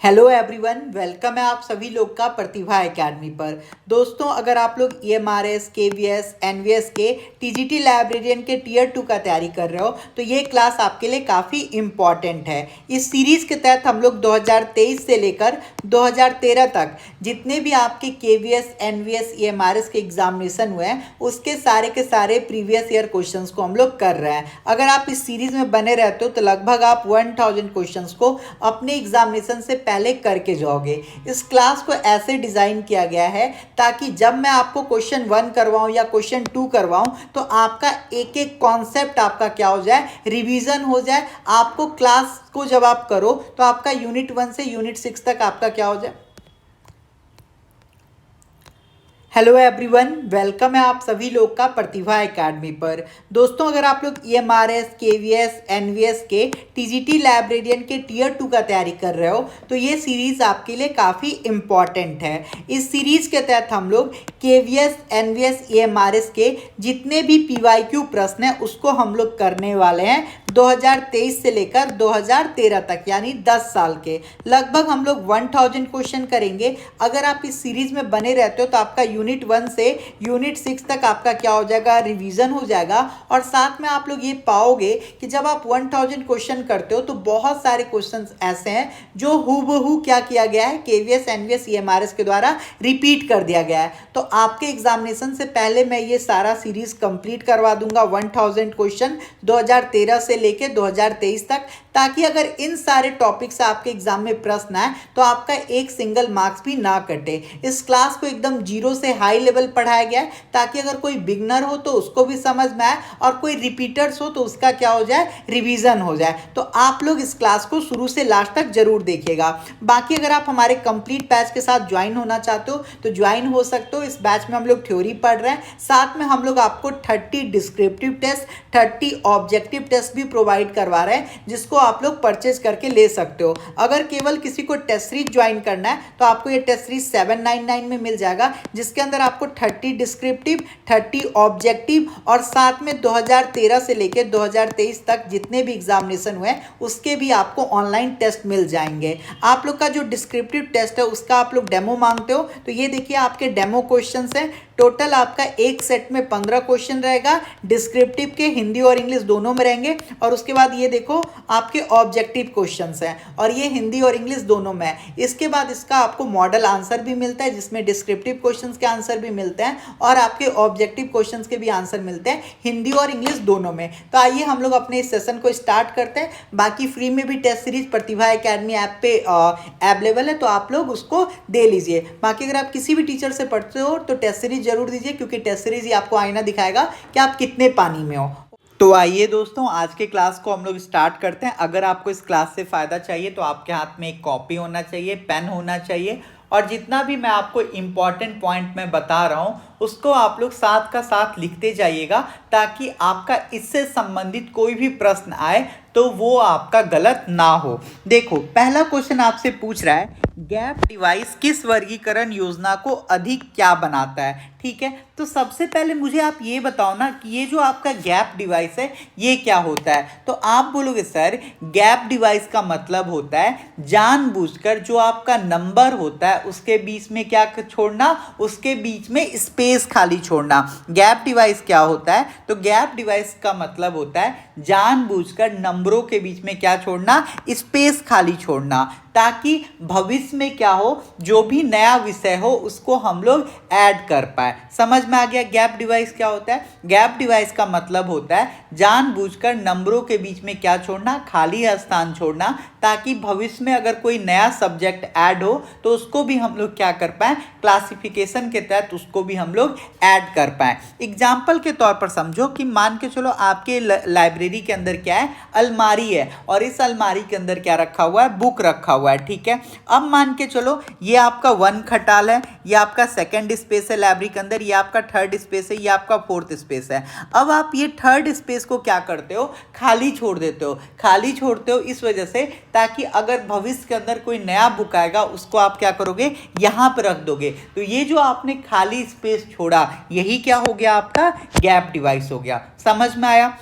Hello everyone, welcome है आप सभी लोग का प्रतिभा एकेडमी पर। दोस्तों, अगर आप लोग EMRS, KVS, NVS के TGT लाइब्रेरियन के टीयर 2 का तैयारी कर रहे हो तो ये क्लास आपके लिए काफ़ी इम्पॉर्टेंट है। इस सीरीज़ के तहत हम लोग 2023 से लेकर 2013 तक जितने भी आपके KVS, NVS, EMRS के एग्जामिनेशन हुए हैं उसके सारे के सारे प्रीवियस ईयर क्वेश्चंस को हम लोग कर रहे हैं। अगर आप इस सीरीज़ में बने रहते हो तो लगभग आप 1000 क्वेश्चंस को अपने एग्जामिनेशन से पहले करके जाओगे। इस क्लास को ऐसे डिज़ाइन किया गया है ताकि जब मैं आपको क्वेश्चन 1 करवाऊं या क्वेश्चन 2 करवाऊं तो आपका एक एक कॉन्सेप्ट आपका क्या हो जाए, रिवीजन हो जाए। आपको क्लास को जब आप करो तो आपका यूनिट 1 से यूनिट 6 तक आपका क्या हो जाए। हेलो एवरीवन, वेलकम है आप सभी लोग का प्रतिभा एकेडमी पर। दोस्तों, अगर आप लोग EMRS, KVS, NVS के TGT लाइब्रेरियन के टीयर 2 का तैयारी कर रहे हो तो ये सीरीज़ आपके लिए काफ़ी इम्पॉर्टेंट है। इस सीरीज़ के तहत हम लोग KVS, NVS, EMRS के जितने भी PYQ प्रश्न हैं उसको हम लोग करने वाले हैं 2023 से लेकर 2013 तक, यानी 10 साल के। लगभग हम लोग 1000 क्वेश्चन करेंगे। अगर आप इस सीरीज़ में बने रहते हो तो आपका यूनिट 1 से यूनिट 6 तक आपका क्या हो जाएगा, रिवीजन हो जाएगा। और साथ में आप लोग ये पाओगे कि जब आप 1000 क्वेश्चन करते हो तो बहुत सारे क्वेश्चंस ऐसे हैं जो हूबहू क्या किया गया है, KVS, NVS, EMRS के द्वारा रिपीट कर दिया गया है। तो आपके एग्जामिनेशन से पहले मैं ये सारा सीरीज कंप्लीट करवा दूंगा 1000 क्वेश्चन 2013 से लेके 2023 तक, ताकि अगर इन सारे टॉपिक से आपके एग्जाम में प्रश्न आए तो आपका एक सिंगल मार्क्स भी ना कटे। इस क्लास को एकदम जीरो से हाई लेवल पढ़ाया गया है ताकि अगर कोई बिगनर हो तो उसको भी समझ में आए और कोई रिपीटर्स हो तो उसका क्या हो जाए, रिवीजन हो जाए। तो आप लोग इस क्लास को शुरू से लास्ट तक जरूर देखिएगा। बाकी अगर आप हमारे कंप्लीट बैच के साथ ज्वाइन होना चाहते हो तो ज्वाइन हो सकते हो। इस बैच में हम लोग थ्योरी पढ़ रहे हैं, साथ में हम लोग आपको 30 डिस्क्रिप्टिव टेस्ट, 30 ऑब्जेक्टिव टेस्ट भी प्रोवाइड करवा रहे हैं जिसको आप लोग परचेज करके ले सकते हो। अगर केवल किसी को टेस्ट सीरीज ज्वाइन करना है तो आपको ये टेस्ट सीरीज 799 में मिल जाएगा, जिसके अंदर आपको 30 डिस्क्रिप्टिव, 30 ऑब्जेक्टिव और साथ में 2013 से लेकर 2023 तक जितने भी एग्जामिनेशन हुए उसके भी आपको ऑनलाइन टेस्ट मिल जाएंगे। आप लोग का जो डिस्क्रिप्टिव टेस्ट है उसका आप लोग डेमो मांगते हो तो ये देखिए आपके डेमो क्वेश्चन है। टोटल आपका एक सेट में 15 क्वेश्चन रहेगा, डिस्क्रिप्टिव के हिंदी और इंग्लिश दोनों में रहेंगे। और उसके बाद ये देखो आपके ऑब्जेक्टिव क्वेश्चंस हैं और ये हिंदी और इंग्लिश दोनों में है। इसके बाद इसका आपको मॉडल आंसर भी मिलता है जिसमें डिस्क्रिप्टिव क्वेश्चंस के आंसर भी मिलते हैं और आपके ऑब्जेक्टिव क्वेश्चंस के भी आंसर मिलते हैं हिंदी और इंग्लिश दोनों में। तो आइए हम लोग अपने इस सेशन को स्टार्ट करते हैं। बाकी फ्री में भी टेस्ट सीरीज प्रतिभा एकेडमी ऐप पे अवेलेबल है, तो आप लोग उसको दे लीजिए। बाकी अगर आप किसी भी टीचर से पढ़ते हो तो टेस्ट सीरीज जरूर दीजिए, क्योंकि टेस्ट सीरीज ही आपको आईना दिखाएगा कि आप कितने पानी में हो। तो आइए दोस्तों, आज के क्लास को हम लोग स्टार्ट करते हैं। अगर आपको इस क्लास से फ़ायदा चाहिए तो आपके हाथ में एक कॉपी होना चाहिए, पेन होना चाहिए और जितना भी मैं आपको इम्पॉर्टेंट पॉइंट में बता रहा हूँ उसको आप लोग साथ का साथ लिखते जाइएगा, ताकि आपका इससे संबंधित कोई भी प्रश्न आए तो वो आपका गलत ना हो। देखो, पहला क्वेश्चन आपसे पूछ रहा है, गैप डिवाइस किस वर्गीकरण योजना को अधिक क्या बनाता है। ठीक है, तो सबसे पहले मुझे आप ये बताओ ना कि ये जो आपका गैप डिवाइस है ये क्या होता है। तो आप बोलोगे सर, गैप डिवाइस का मतलब होता है जानबूझकर जो आपका नंबर होता है उसके बीच में क्या छोड़ना, उसके बीच में स्पेस खाली छोड़ना। गैप डिवाइस क्या होता है, तो गैप डिवाइस का मतलब होता है जानबूझकर नंबरों के बीच में क्या छोड़ना, स्पेस खाली छोड़ना, ताकि भविष्य में क्या हो, जो भी नया विषय हो उसको हम लोग ऐड कर पाए। समझ में आ गया गैप डिवाइस क्या होता है। गैप डिवाइस का मतलब होता है जानबूझकर नंबरों के बीच में क्या छोड़ना, खाली स्थान छोड़ना, ताकि भविष्य में अगर कोई नया सब्जेक्ट ऐड हो तो उसको भी हम लोग क्या कर पाए, क्लासिफिकेशन के तहत उसको भी हम लोग ऐड कर पाए। एग्जाम्पल के तौर पर समझो कि मान के चलो आपके लाइब्रेरी के अंदर क्या है, अलमारी है और इस अलमारी के अंदर क्या रखा हुआ है, बुक रखा हुआ है। ठीक है, अब मान के चलो ये आपका 1 खटाल है, ये आपका 2nd स्पेस है लाइब्रेरी के अंदर, ये आपका 3rd स्पेस है, ये आपका 4th स्पेस है। अब आप ये 3rd स्पेस को क्या करते हो, खाली छोड़ देते हो। खाली छोड़ते हो इस वजह से ताकि अगर भविष्य के अंदर कोई नया बुक आएगा उसको आप क्या करोगे, यहां पर रख दोगे। तो ये जो आपने खाली स्पेस छोड़ा यही क्या हो गया, आपका गैप डिवाइस हो गया। समझ में आया।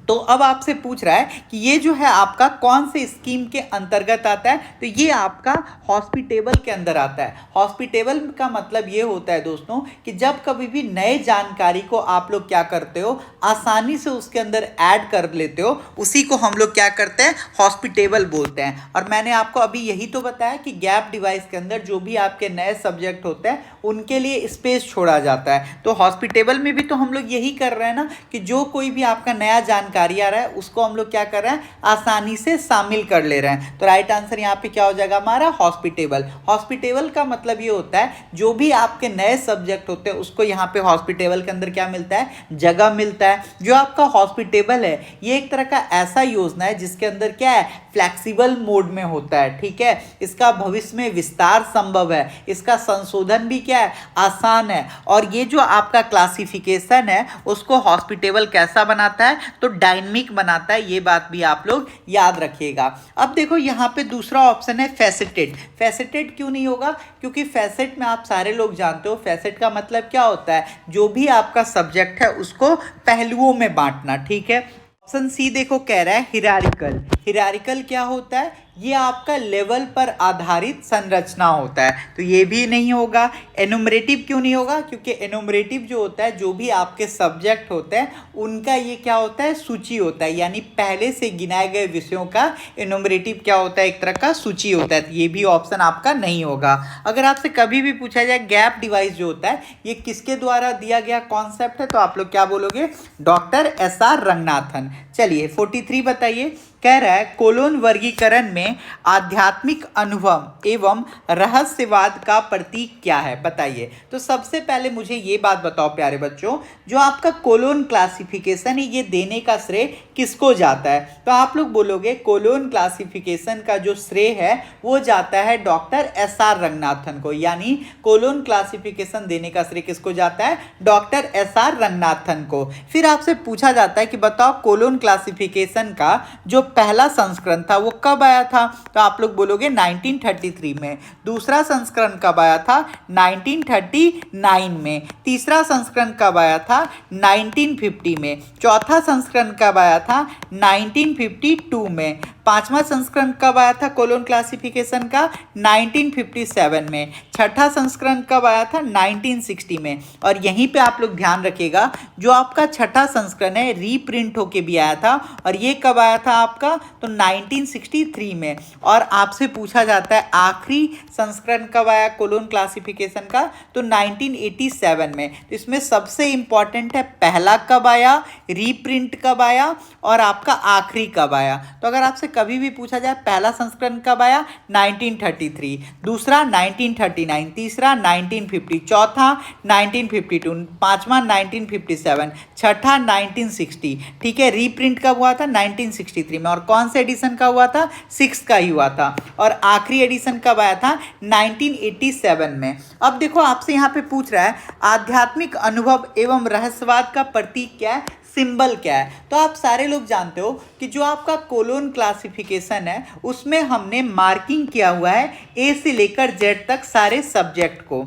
तो अब आपसे पूछ रहा है कि ये जो है आपका कौन से स्कीम के अंतर्गत आता है, तो ये आपका हॉस्पिटेबल के अंदर आता है। हॉस्पिटेबल का मतलब ये होता है दोस्तों कि जब कभी भी नए जानकारी को आप लोग क्या करते हो, आसानी से उसके अंदर ऐड कर लेते हो, उसी को हम लोग क्या करते हैं, हॉस्पिटेबल बोलते हैं। और मैंने आपको अभी यही तो बताया कि गैप डिवाइस के अंदर जो भी आपके नए सब्जेक्ट होते हैं उनके लिए स्पेस छोड़ा जाता है। तो हॉस्पिटेबल में भी तो हम लोग यही कर रहे हैं ना, कि जो कोई भी आपका नया जानकारी आ रहा है उसको हम लोग क्या कर रहे हैं, आसानी से शामिल कर ले रहे हैं। तो राइट आंसर यहाँ पे क्या हो जाएगा हमारा, हॉस्पिटेबल। हॉस्पिटेबल का मतलब ये होता है जो भी आपके नए सब्जेक्ट होते हैं उसको यहाँ पे हॉस्पिटेबल के अंदर क्या मिलता है, जगह मिलता है। जो आपका हॉस्पिटेबल है ये एक तरह का ऐसा योजना है जिसके अंदर क्या है, फ्लैक्सिबल मोड में होता है, ठीक है। इसका भविष्य में विस्तार संभव है, इसका संशोधन भी क्या है, आसान है। और ये जो आपका क्लासिफिकेशन है उसको हॉस्पिटेबल कैसा बनाता है, तो डायनेमिक बनाता है। ये बात भी आप लोग याद रखिएगा। अब देखो यहाँ पे दूसरा ऑप्शन है फैसेटेड। फैसेटेड क्यों नहीं होगा, क्योंकि फैसेट में आप सारे लोग जानते हो फैसेट का मतलब क्या होता है, जो भी आपका सब्जेक्ट है उसको पहलुओं में बांटना, ठीक है। ऑप्शन सी देखो कह रहा है हिरारिकल। हिरारिकल क्या होता है, ये आपका लेवल पर आधारित संरचना होता है, तो ये भी नहीं होगा। एनुमरेटिव क्यों नहीं होगा, क्योंकि एनुमरेटिव जो होता है जो भी आपके सब्जेक्ट होते हैं उनका ये क्या होता है, सूची होता है, यानी पहले से गिनाए गए विषयों का एनुमरेटिव क्या होता है, एक तरह का सूची होता है। तो ये भी ऑप्शन आपका नहीं होगा। अगर आपसे कभी भी पूछा जाए गैप डिवाइस जो होता है ये किसके द्वारा दिया गया कॉन्सेप्ट है, तो आप लोग क्या बोलोगे, डॉक्टर SR रंगनाथन। चलिए 43 बताइए। कह रहा है कोलोन वर्गीकरण में आध्यात्मिक अनुभव एवं रहस्यवाद का प्रतीक क्या है, बताइए। तो सबसे पहले मुझे ये बात बताओ प्यारे बच्चों, जो आपका कोलोन क्लासिफिकेशन है ये देने का श्रेय किसको जाता है, तो आप लोग बोलोगे कोलोन क्लासिफिकेशन का जो श्रेय है वो जाता है डॉक्टर SR रंगनाथन को, यानी कोलोन क्लासिफिकेशन देने का श्रेय किसको जाता है, डॉक्टर SR रंगनाथन को। फिर आपसे पूछा जाता है कि बताओ कोलोन क्लासिफिकेशन का जो पहला संस्करण था वो कब आया था, तो आप लोग बोलोगे 1933 में। दूसरा संस्करण कब आया था, 1939 में। तीसरा संस्करण कब आया था, 1950 में। चौथा संस्करण कब आया था, 1952 में। पांचवा संस्करण कब आया था कोलोन क्लासिफिकेशन का, 1957 में। छठा संस्करण कब आया था, 1960 में। और यहीं पे आप लोग ध्यान रखिएगा जो आपका छठा संस्करण है रीप्रिंट होके भी आया था, और ये कब आया था आपका, तो 1963 में। और आपसे पूछा जाता है आखिरी संस्करण कब आया कोलोन क्लासिफिकेशन का, तो 1987 में। तो इसमें सबसे इंपॉर्टेंट है पहला कब आया, रीप्रिंट कब आया, और आपका आखिरी कब आया। तो अगर आपसे कभी भी पूछा जाए पहला संस्करण कब आया, 1933, दूसरा 1939, तीसरा 1950, चौथा 1952, पांचवा 1957, छठा 1960, ठीक है। रीप्रिंट कब हुआ था, 1963 में। और कौन से एडिशन का हुआ था, 6 का ही हुआ था। और आखिरी एडिशन कब आया था, 1987 में। अब देखो आपसे यहाँ पे पूछ रहा है आध्यात्मिक अनुभव एवं रहस्यवाद का प्रतीक क्या है, सिंबल क्या है। तो आप सारे लोग जानते हो कि जो आपका कोलोन क्लासिफिकेशन है उसमें हमने मार्किंग किया हुआ है A से लेकर Z तक सारे सब्जेक्ट को।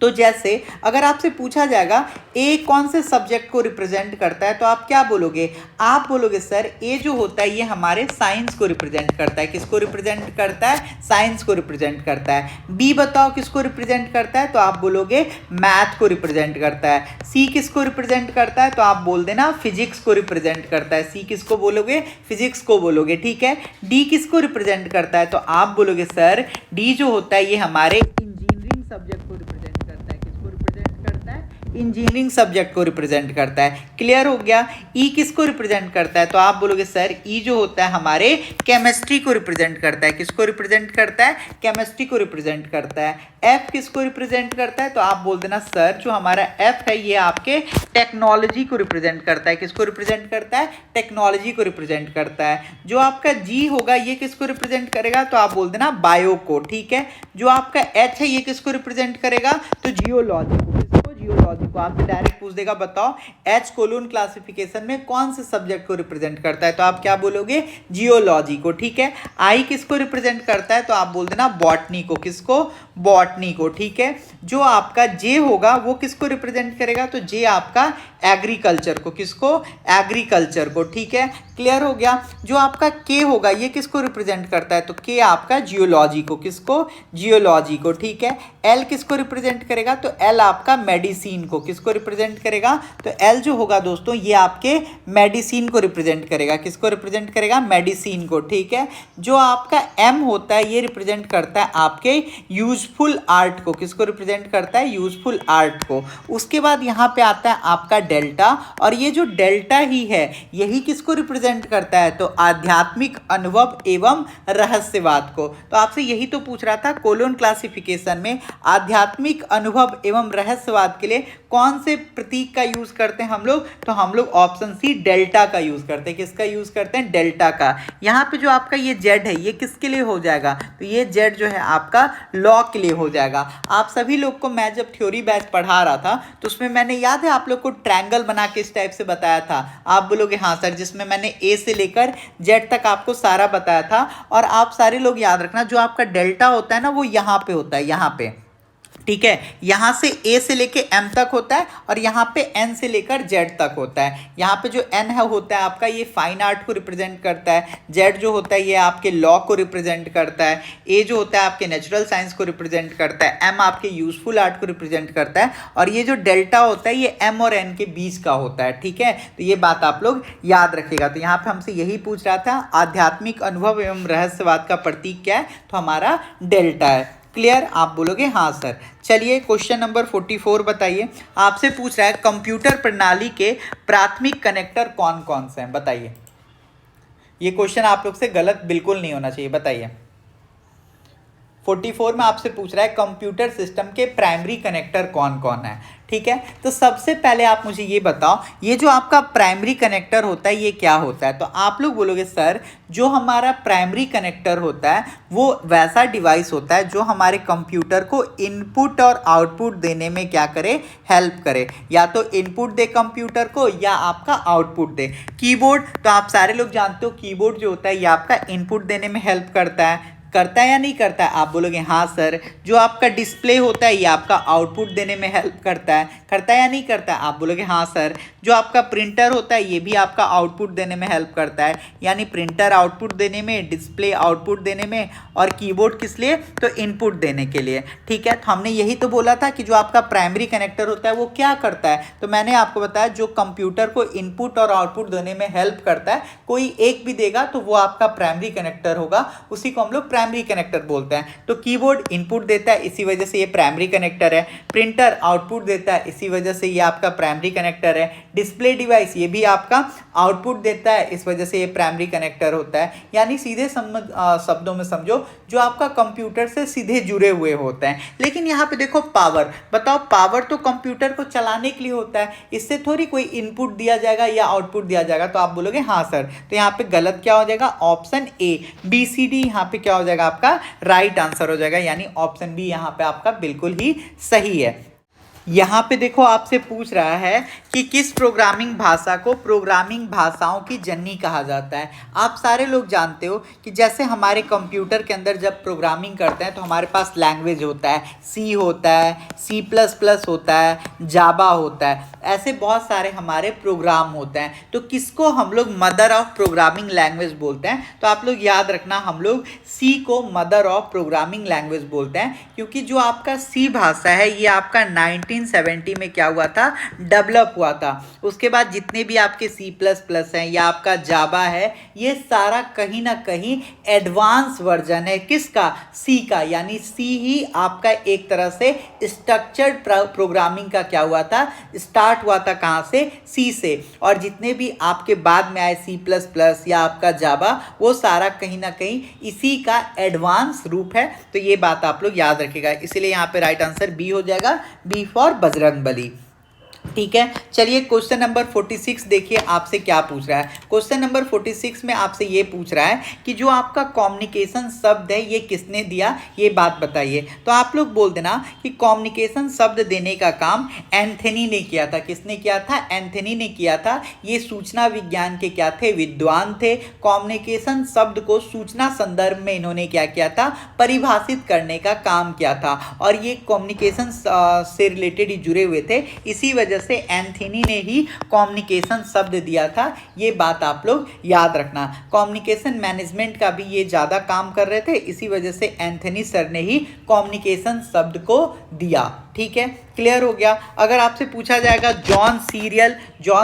तो जैसे अगर आपसे पूछा जाएगा ए कौन से सब्जेक्ट को रिप्रेजेंट करता है, तो आप क्या बोलोगे, आप बोलोगे सर ए जो होता है ये हमारे साइंस को रिप्रेजेंट करता है। किसको रिप्रेजेंट करता है, साइंस को रिप्रेजेंट करता है। बी बताओ किसको रिप्रेजेंट करता है, तो आप बोलोगे मैथ को रिप्रेजेंट करता है। सी किसको रिप्रेजेंट करता है, तो आप बोल देना फिजिक्स को रिप्रेजेंट करता है। सी किसको बोलोगे, फिजिक्स को बोलोगे, ठीक है। डी किसको रिप्रेजेंट करता है, तो आप बोलोगे सर डी जो होता है ये हमारे इंजीनियरिंग सब्जेक्ट को रिप्रेजेंट करता है। किसको रिप्रेजेंट करता है, इंजीनियरिंग सब्जेक्ट को रिप्रेजेंट करता है। क्लियर हो गया। ई किसको रिप्रेजेंट करता है, तो आप बोलोगे सर ई जो होता है हमारे केमिस्ट्री को रिप्रेजेंट करता है। किसको रिप्रेजेंट करता है, केमिस्ट्री को रिप्रेजेंट करता है। एफ किसको रिप्रेजेंट करता है, तो आप बोल देना सर जो हमारा एफ है ये आपके टेक्नोलॉजी को रिप्रेजेंट करता है। किसको रिप्रेजेंट करता है, टेक्नोलॉजी को रिप्रेजेंट करता है। जो आपका जी होगा ये किसको रिप्रेजेंट करेगा, तो आप बोल देना बायो को, ठीक है। जो आपका एच है ये किसको रिप्रेजेंट करेगा, तो जियोलॉजी को। जियोलॉजी को आपसे डायरेक्ट पूछ देगा बताओ एच कोलोन क्लासिफिकेशन में कौन से सब्जेक्ट को रिप्रेजेंट करता है, तो आप क्या बोलोगे जियोलॉजी को। ठीक है, आई किसको रिप्रेजेंट करता है, तो आप बोल देना बॉटनी को। किसको, बॉटनी को। ठीक है, जो आपका जे होगा वो किसको रिप्रेजेंट करेगा, तो जे आपका एग्रीकल्चर को। किसको, एग्रीकल्चर को। ठीक है, क्लियर हो गया। जो आपका के होगा ये किसको रिप्रेजेंट करता है, तो के आपका जियोलॉजी को। किसको, जियोलॉजी को। ठीक है, एल किसको रिप्रेजेंट करेगा, तो एल आपका मेडिसिन को। किसको रिप्रेजेंट करेगा, तो एल जो होगा दोस्तों ये आपके मेडिसिन को रिप्रेजेंट करेगा। किसको रिप्रेजेंट करेगा, मेडिसिन को। ठीक है, जो आपका एम होता है ये रिप्रेजेंट करता है आपके यूजफुल आर्ट को। किसको रिप्रेजेंट करता है, यूजफुल आर्ट को। उसके बाद यहाँ पे आता है आपका डेल्टा, और ये जो डेल्टा ही है यही किसको रिप्रेजेंट करता है, तो आध्यात्मिक अनुभव एवं रहस्यवाद को। तो आपसे यही तो पूछ रहा था कोलोन क्लासिफिकेशन में आध्यात्मिक अनुभव एवं रहस्यवाद के लिए कौन से प्रतीक का यूज करते हैं हम लोग, तो हम लोग ऑप्शन सी डेल्टा का यूज करते हैं। किसका यूज करते हैं, डेल्टा का। यहाँ पे जो आपका ये जेड है ये किसके लिए हो जाएगा, तो ये जेड जो है आपका लॉ के लिए हो जाएगा। आप सभी लोग को मैं जब थ्योरी बैच पढ़ा रहा था तो उसमें मैंने याद है आप लोग को ट्रायंगल बना के इस टाइप से बताया था। आप बोलोगे हाँ सर, जिसमें मैंने ए से लेकर जेड तक आपको सारा बताया था। और आप सारे लोग याद रखना जो आपका डेल्टा होता है ना वो यहाँ पे होता है, यहाँ पे। ठीक है, यहां से ए से लेके एम तक होता है और यहाँ पे एन से लेकर जेड तक होता है। यहाँ पे जो एन है होता है आपका ये फाइन आर्ट को रिप्रेजेंट करता है, जेड जो होता है ये आपके लॉ को रिप्रेजेंट करता है, ए जो होता है आपके नेचुरल साइंस को रिप्रेजेंट करता है, एम आपके यूजफुल आर्ट को रिप्रेजेंट करता है, और ये जो डेल्टा होता है ये एम और एन के बीच का होता है। ठीक है, तो ये बात आप लोग याद रखिएगा। तो यहाँ पे हमसे यही पूछ रहा था आध्यात्मिक अनुभव एवं रहस्यवाद का प्रतीक क्या है, तो हमारा डेल्टा है। क्लियर, आप बोलोगे हाँ सर। चलिए क्वेश्चन नंबर 44 बताइए। आपसे पूछ रहा है कंप्यूटर प्रणाली के प्राथमिक कनेक्टर कौन कौन से हैं, बताइए। ये क्वेश्चन आप लोग से गलत बिल्कुल नहीं होना चाहिए, बताइए। 44 में आपसे पूछ रहा है कंप्यूटर सिस्टम के प्राइमरी कनेक्टर कौन कौन है। ठीक है, तो सबसे पहले आप मुझे ये बताओ ये जो आपका प्राइमरी कनेक्टर होता है ये क्या होता है, तो आप लोग बोलोगे सर जो हमारा प्राइमरी कनेक्टर होता है वो वैसा डिवाइस होता है जो हमारे कंप्यूटर को इनपुट और आउटपुट देने में क्या करे, हेल्प करे। या तो इनपुट दे कंप्यूटर को या आपका आउटपुट दे। कीबोर्ड तो आप सारे लोग जानते हो कीबोर्ड जो होता है ये आपका इनपुट देने में हेल्प करता है या नहीं करता है, आप बोलोगे हाँ सर। जो आपका डिस्प्ले होता है ये आपका आउटपुट देने में हेल्प करता है या नहीं करता है, आप बोलोगे हाँ सर। जो आपका प्रिंटर होता है ये भी आपका आउटपुट देने में हेल्प करता है, यानी प्रिंटर आउटपुट देने में, डिस्प्ले आउटपुट देने में, और कीबोर्ड किस लिए, तो इनपुट देने के लिए। ठीक है, तो हमने यही तो बोला था कि जो आपका प्राइमरी कनेक्टर होता है वो क्या करता है, तो मैंने आपको बताया जो कंप्यूटर को इनपुट और आउटपुट देने में हेल्प करता है, कोई एक भी देगा तो वो आपका प्राइमरी कनेक्टर होगा, उसी को हम लोग प्राइमरी कनेक्टर बोलते हैं। तो कीबोर्ड इनपुट देता है इसी वजह से ये प्राइमरी कनेक्टर है, प्रिंटर आउटपुट देता है इसी वजह से ये आपका प्राइमरी कनेक्टर है, डिस्प्ले डिवाइस ये भी आपका आउटपुट देता है इस वजह से ये प्राइमरी कनेक्टर होता है। यानी सीधे शब्दों में समझो जो आपका कंप्यूटर से सीधे जुड़े हुए होते हैं। लेकिन यहाँ पे देखो पावर, बताओ पावर तो कंप्यूटर को चलाने के लिए होता है, इससे थोड़ी कोई इनपुट दिया जाएगा या आउटपुट दिया जाएगा, तो आप बोलोगे हाँ सर। तो यहाँ पे गलत क्या हो जाएगा, option A B C D यहाँ पे क्या हो जाएगा आपका राइट आंसर हो जाएगा, यानी ऑप्शन बी यहाँ पे आपका बिल्कुल ही सही है। यहाँ पे देखो आपसे पूछ रहा है कि किस प्रोग्रामिंग भाषा को प्रोग्रामिंग भाषाओं की जननी कहा जाता है। आप सारे लोग जानते हो कि जैसे हमारे कंप्यूटर के अंदर जब प्रोग्रामिंग करते हैं तो हमारे पास लैंग्वेज होता है, सी होता है, C++ होता है, जावा होता है, ऐसे बहुत सारे हमारे प्रोग्राम होते हैं। तो किसको हम लोग मदर ऑफ प्रोग्रामिंग लैंग्वेज बोलते हैं, तो आप लोग याद रखना हम लोग सी को मदर ऑफ प्रोग्रामिंग लैंग्वेज बोलते हैं, क्योंकि जो आपका सी भाषा है ये आपका 1970 में क्या हुआ था, डेवलप हुआ था। उसके बाद जितने भी आपके C++ हैं या आपका जावा है ये सारा कहीं ना कहीं एडवांस वर्जन है किसका, सी का, यानी सी ही आपका एक तरह से स्ट्रक्चर्ड प्रोग्रामिंग का क्या हुआ था, स्टार्ट हुआ था कहाँ से, सी से। और जितने भी आपके बाद में आए C++ या आपका जावा वो सारा कहीं ना कहीं इसी का एडवांस रूप है। तो ये बात आप लोग याद रखिएगा, इसलिए यहाँ पे राइट आंसर बी हो जाएगा, बी फॉर बजरंगबली। ठीक है, चलिए क्वेश्चन नंबर 46 देखिए आपसे क्या पूछ रहा है। क्वेश्चन नंबर 46 में आपसे ये पूछ रहा है कि जो आपका कम्युनिकेशन शब्द है ये किसने दिया, ये बात बताइए। तो आप लोग बोल देना कि कम्युनिकेशन शब्द देने का काम एंथनी ने किया था। किसने किया था? एंथनी ने किया था। ये सूचना विज्ञान के क्या थे? विद्वान थे। कम्युनिकेशन शब्द को सूचना संदर्भ में इन्होंने क्या किया था? परिभाषित करने का काम किया था और ये कम्युनिकेशन से रिलेटेड ही जुड़े हुए थे। इसी वजह से एंथनी ने ही कम्युनिकेशन शब्द दिया था। ये बात आप लोग याद रखना। कम्युनिकेशन मैनेजमेंट का भी ये ज़्यादा काम कर रहे थे, इसी वजह से एंथनी सर ने ही कम्युनिकेशन शब्द को दिया। ठीक है, क्लियर हो गया। अगर आपसे पूछा जाएगा जॉन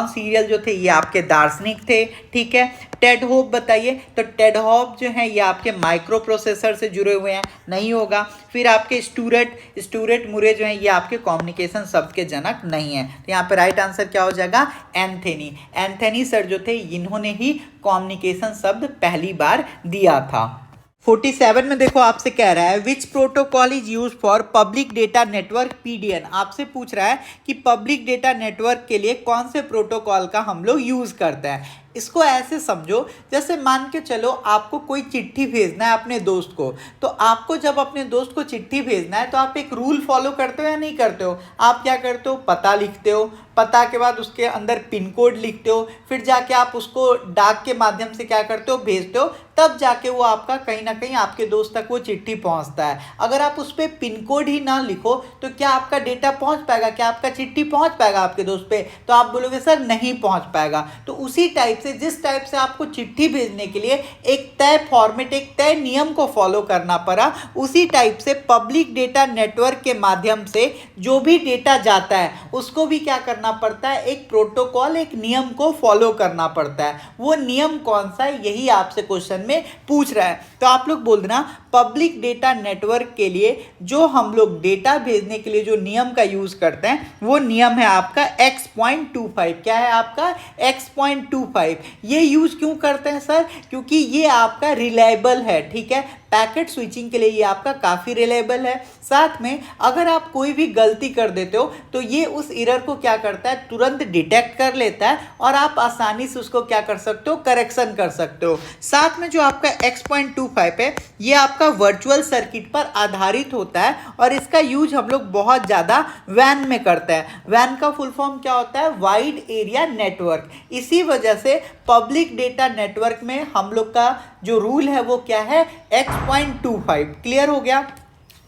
सीरियल जो थे ये आपके दार्शनिक थे। ठीक है, टेड होप बताइए। तो टेड होप जो है ये आपके माइक्रो प्रोसेसर से जुड़े हुए हैं, नहीं होगा। फिर आपके स्टूअर्ट मुरे जो है ये आपके कम्युनिकेशन शब्द के जनक नहीं है। तो यहाँ पे राइट आंसर क्या हो जाएगा? एंथनी सर जो थे इन्होंने ही कम्युनिकेशन शब्द पहली बार दिया था। 47 में देखो आपसे कह रहा है विच protocol is use for public data network PDN। आपसे पूछ रहा है कि पब्लिक डेटा नेटवर्क के लिए कौन से प्रोटोकॉल का हम लोग यूज करते हैं। इसको ऐसे समझो जैसे मान के चलो आपको कोई चिट्ठी भेजना है अपने दोस्त को, तो आपको जब अपने दोस्त को चिट्ठी भेजना है तो आप एक रूल फॉलो करते हो या नहीं करते हो? आप क्या करते हो? पता लिखते हो, पता के बाद उसके अंदर पिन कोड लिखते हो, फिर जाके आप उसको डाक के माध्यम से क्या करते हो? भेजते हो, तब जाके वो आपका कहीं ना कहीं आपके दोस्त तक वो चिट्ठी पहुंचता है। अगर आप उस पर पिन कोड ही ना लिखो तो क्या आपका डेटा पहुंच पाएगा? क्या आपका चिट्ठी पहुंच पाएगा आपके दोस्त पे? तो आप बोलोगे सर नहीं पहुंच पाएगा। तो उसी टाइप से जिस टाइप से आपको चिट्ठी भेजने के लिए एक तय फॉर्मेट, एक तय नियम को फॉलो करना पड़ा, उसी टाइप से पब्लिक डेटा नेटवर्क के माध्यम से जो भी डेटा जाता है उसको भी क्या करना पड़ता है? एक प्रोटोकॉल, एक नियम को फॉलो करना पड़ता है। वो नियम कौन सा है यही आपसे क्वेश्चन में पूछ रहा है। तो आप लोग बोल देना पब्लिक डेटा नेटवर्क के लिए जो हम लोग डेटा भेजने के लिए जो नियम का यूज करते हैं वो नियम है आपका X.25। क्या है आपका? X.25। ये यूज क्यों करते हैं सर? क्योंकि ये आपका रिलायबल है। ठीक है, पैकेट स्विचिंग के लिए ये आपका काफ़ी रिलायबल है। साथ में अगर आप कोई भी गलती कर देते हो तो ये उस एरर को क्या करता है? तुरंत डिटेक्ट कर लेता है और आप आसानी से उसको क्या कर सकते हो? करेक्शन कर सकते हो। साथ में जो आपका X.25 है ये आपका वर्चुअल सर्किट पर आधारित होता है और इसका यूज हम लोग बहुत ज़्यादा वैन में करते हैं। वैन का फुल फॉर्म क्या होता है? Wide area network. इसी वजह से पब्लिक डेटा नेटवर्क में हम लोग का जो रूल है वो क्या है? X.25। क्लियर हो गया।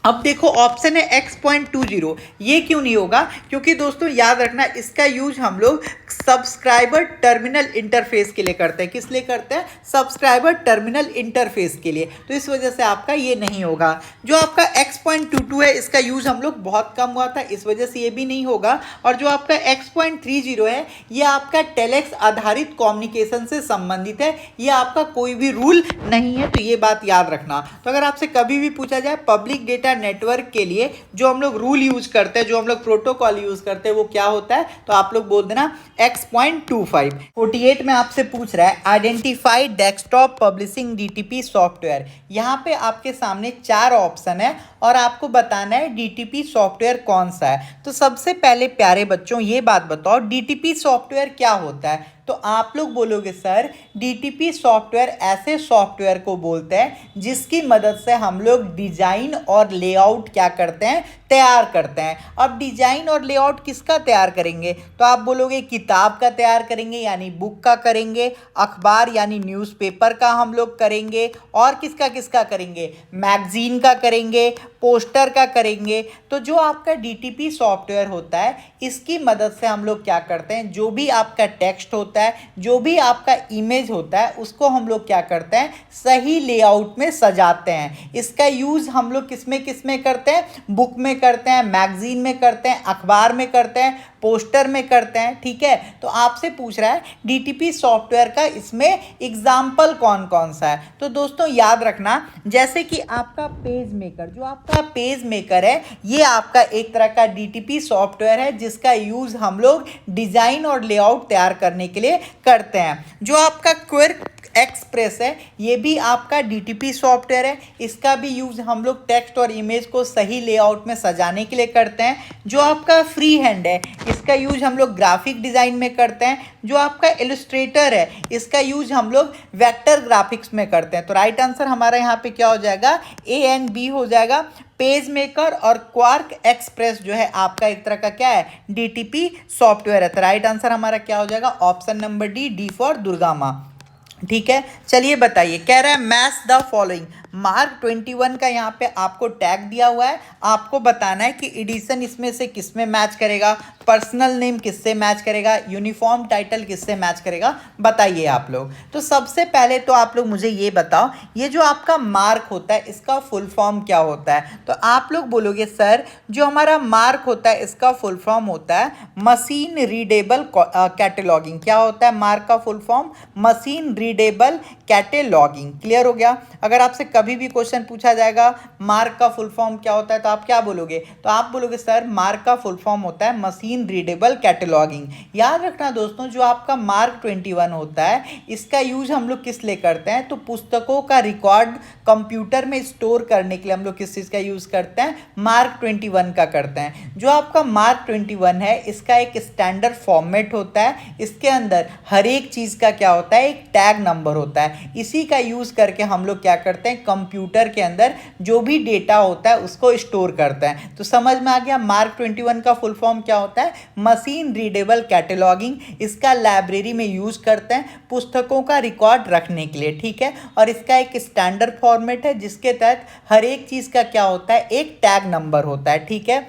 अब देखो ऑप्शन है X.20। ये क्यों नहीं होगा? क्योंकि दोस्तों याद रखना इसका यूज हम लोग सब्सक्राइबर टर्मिनल इंटरफेस के लिए करते हैं। किस लिए करते हैं? सब्सक्राइबर टर्मिनल इंटरफेस के लिए। तो इस वजह से आपका ये नहीं होगा। जो आपका X.22 है इसका यूज हम लोग बहुत कम हुआ था, इस वजह से ये भी नहीं होगा। और जो आपका X.30 है ये आपका टेलेक्स आधारित कम्युनिकेशन से संबंधित है, ये आपका कोई भी रूल नहीं है। तो ये बात याद रखना। तो अगर आपसे कभी भी पूछा जाए पब्लिक डेटा नेटवर्क के लिए जो हम लोग रूल यूज करते हैं, जो हम लोग प्रोटोकॉल यूज करते हैं वो क्या होता है, तो आप लोग बोल देना X.25। 48 में आपसे पूछ रहा है identify desktop publishing DTP software. यहाँ पे आपके सामने 4 ऑप्शन है और आपको बताना है DTP सॉफ्टवेयर कौन सा है। तो सबसे पहले प्यारे बच्चों ये बात बताओ DTP सॉफ्टवेयर क्या होता है? तो आप लोग बोलोगे सर DTP सॉफ्टवेयर ऐसे सॉफ्टवेयर को बोलते हैं जिसकी मदद से हम लोग डिजाइन और लेआउट क्या करते हैं? तैयार करते हैं। अब डिजाइन और लेआउट किसका तैयार करेंगे? तो आप बोलोगे किताब का तैयार करेंगे यानी बुक का करेंगे, अखबार यानी न्यूज़पेपर का हम लोग करेंगे, और किसका किसका करेंगे? मैगजीन का करेंगे, पोस्टर का करेंगे। तो जो आपका DTP सॉफ्टवेयर होता है इसकी मदद से हम लोग क्या करते हैं? जो भी आपका टेक्स्ट होता है, जो भी आपका इमेज होता है उसको हम लोग क्या करते हैं? सही लेआउट में सजाते हैं। इसका यूज़ हम लोग किस में करते हैं? बुक में करते हैं, मैगजीन में करते हैं, अखबार में करते हैं, पोस्टर में करते हैं। ठीक है, तो आपसे पूछ रहा है DTP सॉफ्टवेयर का इसमें एग्जाम्पल कौन कौन सा है। तो दोस्तों याद रखना जैसे कि आपका पेज मेकर, जो आपका पेज मेकर है ये आपका एक तरह का DTP सॉफ्टवेयर है जिसका यूज़ हम लोग डिज़ाइन और लेआउट तैयार करने के लिए करते हैं। जो आपका क्विक एक्सप्रेस है, ये भी आपका डीटीपी सॉफ्टवेयर है। इसका भी यूज़ हम लोग टेक्स्ट और इमेज को सही लेआउट में सजाने के लिए करते हैं। जो आपका फ्री हैंड है, इसका यूज हम लोग ग्राफिक डिज़ाइन में करते हैं। जो आपका इलस्ट्रेटर है, इसका यूज हम लोग वेक्टर ग्राफिक्स में करते हैं। तो राइट आंसर हमारा यहाँ पे क्या हो जाएगा, ए एंड बी हो जाएगा। पेज मेकर और क्वार्क एक्सप्रेस जो है आपका एक तरह का क्या है, डीटीपी सॉफ्टवेयर है। तो राइट आंसर हमारा क्या हो जाएगा, option number D, D for Durga माँ। ठीक है, चलिए बताइए, कह रहा है मैच द फॉलोइंग। मार्क 21 का यहाँ पे आपको टैग दिया हुआ है, आपको बताना है कि एडिशन इसमें से किस में मैच करेगा, पर्सनल नेम किससे मैच करेगा, यूनिफॉर्म टाइटल किससे मैच करेगा, बताइए आप लोग। तो सबसे पहले तो आप लोग मुझे ये बताओ, ये जो आपका मार्क होता है इसका फुल फॉर्म क्या होता है। तो आप लोग बोलोगे सर जो हमारा मार्क होता है इसका फुल फॉर्म होता है मशीन रीडेबल कैटेलॉगिंग। क्या होता है मार्क का full form, machine readable cataloguing. Clear हो गया। अगर आपसे कभी भी क्वेश्चन पूछा जाएगा मार्क का फुल फॉर्म क्या होता है तो आप क्या बोलोगे, तो आप बोलोगे सर मार्क का फुल फॉर्म होता है मशीन रीडेबल कैटेलॉगिंग। याद रखना दोस्तों, जो आपका मार्क 21 होता है इसका यूज हम लोग किस लिए करते हैं, तो पुस्तकों का रिकॉर्ड कंप्यूटर में स्टोर करने के लिए हम लोग किस चीज़ का यूज़ करते हैं, मार्क 21 का करते हैं। जो आपका मार्क 21 है इसका एक स्टैंडर्ड फॉर्मेट होता है, इसके अंदर हर एक चीज़ का क्या होता है, एक टैग नंबर होता है। इसी का यूज़ करके हम लोग क्या करते हैं, कंप्यूटर के अंदर जो भी डेटा होता है उसको स्टोर करते हैं। तो समझ में आ गया, मार्क 21 का फुल फॉर्म क्या होता है, मशीन रीडेबल कैटेलॉगिंग। इसका लाइब्रेरी में यूज करते हैं पुस्तकों का रिकॉर्ड रखने के लिए। ठीक है, और इसका एक स्टैंडर्ड फॉर्मेट है जिसके तहत हर एक चीज़ का क्या होता है, एक टैग नंबर होता है। ठीक है,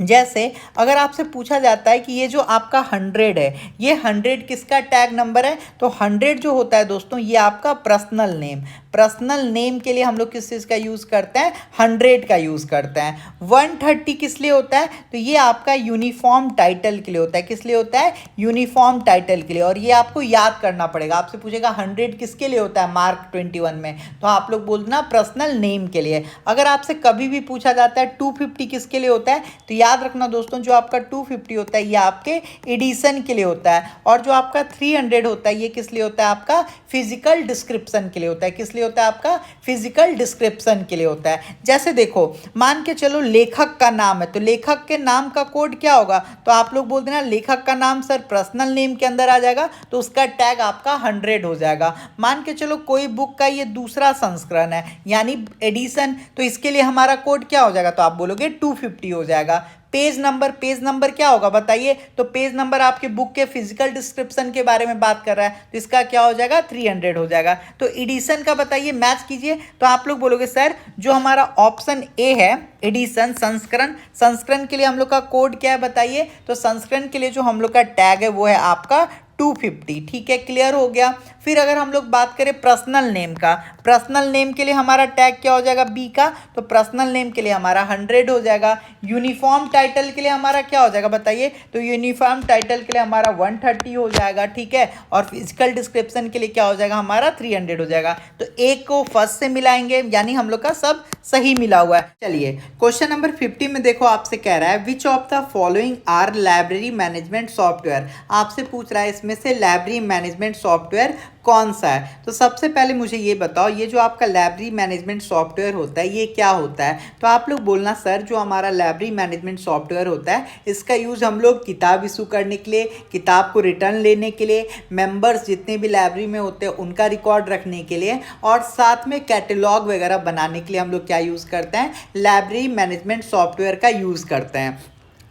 जैसे अगर आपसे पूछा जाता है कि ये जो आपका 100 है, ये 100 किसका टैग नंबर है, तो 100 जो होता है दोस्तों ये आपका पर्सनल नेम। पर्सनल नेम के लिए हम लोग किस चीज़ का यूज़ करते हैं, 100 का यूज़ करते हैं। 130 किस लिए होता है, तो ये आपका यूनिफॉर्म टाइटल के लिए होता है। किस लिए होता है, यूनिफॉर्म टाइटल के लिए। और ये आपको याद करना पड़ेगा, आपसे पूछेगा 100 किसके लिए होता है मार्क 21 में, तो आप लोग बोलना पर्सनल नेम के लिए। अगर आपसे कभी भी पूछा जाता है 250 किसके लिए होता है, तो याद रखना दोस्तों जो आपका 250 होता है ये आपके एडिशन के लिए होता है। और जो आपका 300 होता है ये किस लिए होता है, आपका फिजिकल डिस्क्रिप्शन के लिए होता है। किस लिए होता है, आपका फिजिकल डिस्क्रिप्शन के लिए होता है। जैसे देखो मान के चलो लेखक का नाम है, तो लेखक के नाम का कोड क्या होगा, तो आप लोग बोल देना लेखक का नाम सर पर्सनल नेम के अंदर आ जाएगा, तो उसका टैग आपका 100 हो जाएगा। मान के चलो कोई बुक का ये दूसरा संस्करण है यानी एडिशन, तो इसके लिए हमारा कोड क्या हो जाएगा, तो आप बोलोगे 250 हो जाएगा। पेज नंबर क्या होगा बताइए, तो पेज नंबर आपके बुक के फिजिकल डिस्क्रिप्शन के बारे में बात कर रहा है, तो इसका क्या हो जाएगा, 300 हो जाएगा। तो एडिशन का बताइए, मैच कीजिए, तो आप लोग बोलोगे सर जो हमारा ऑप्शन ए है एडिशन संस्करण के लिए हम लोग का कोड क्या है बताइए, तो संस्करण के लिए जो हम लोग का टैग है वो है आपका 250। ठीक है, क्लियर हो गया। फिर अगर हम लोग बात करें पर्सनल नेम का, पर्सनल नेम के लिए हमारा टैग क्या हो जाएगा, बी का, तो पर्सनल नेम के लिए हमारा 100 हो जाएगा। यूनिफॉर्म टाइटल के लिए हमारा क्या हो जाएगा बताइए, तो यूनिफॉर्म टाइटल के लिए हमारा 130 हो जाएगा। ठीक है, और फिजिकल डिस्क्रिप्शन के लिए क्या हो जाएगा, हमारा 300 हो जाएगा। तो एक को फर्स्ट से मिलाएंगे यानी हम लोग का सब सही मिला हुआ है। चलिए क्वेश्चन नंबर 50 में देखो आपसे कह रहा है which of the following are library management software. आपसे पूछ रहा है इसमें से लाइब्रेरी मैनेजमेंट सॉफ्टवेयर कौन सा है। तो सबसे पहले मुझे ये बताओ ये जो आपका लाइब्रेरी मैनेजमेंट सॉफ्टवेयर होता है ये क्या होता है, तो आप लोग बोलना सर जो हमारा लाइब्रेरी मैनेजमेंट सॉफ्टवेयर होता है इसका यूज़ हम लोग किताब इशू करने के लिए, किताब को रिटर्न लेने के लिए, मेंबर्स जितने भी लाइब्रेरी में होते हैं उनका रिकॉर्ड रखने के लिए, और साथ में कैटलॉग वगैरह बनाने के लिए हम लोग क्या यूज़ करते हैं, लाइब्रेरी मैनेजमेंट सॉफ्टवेयर का यूज़ करते हैं।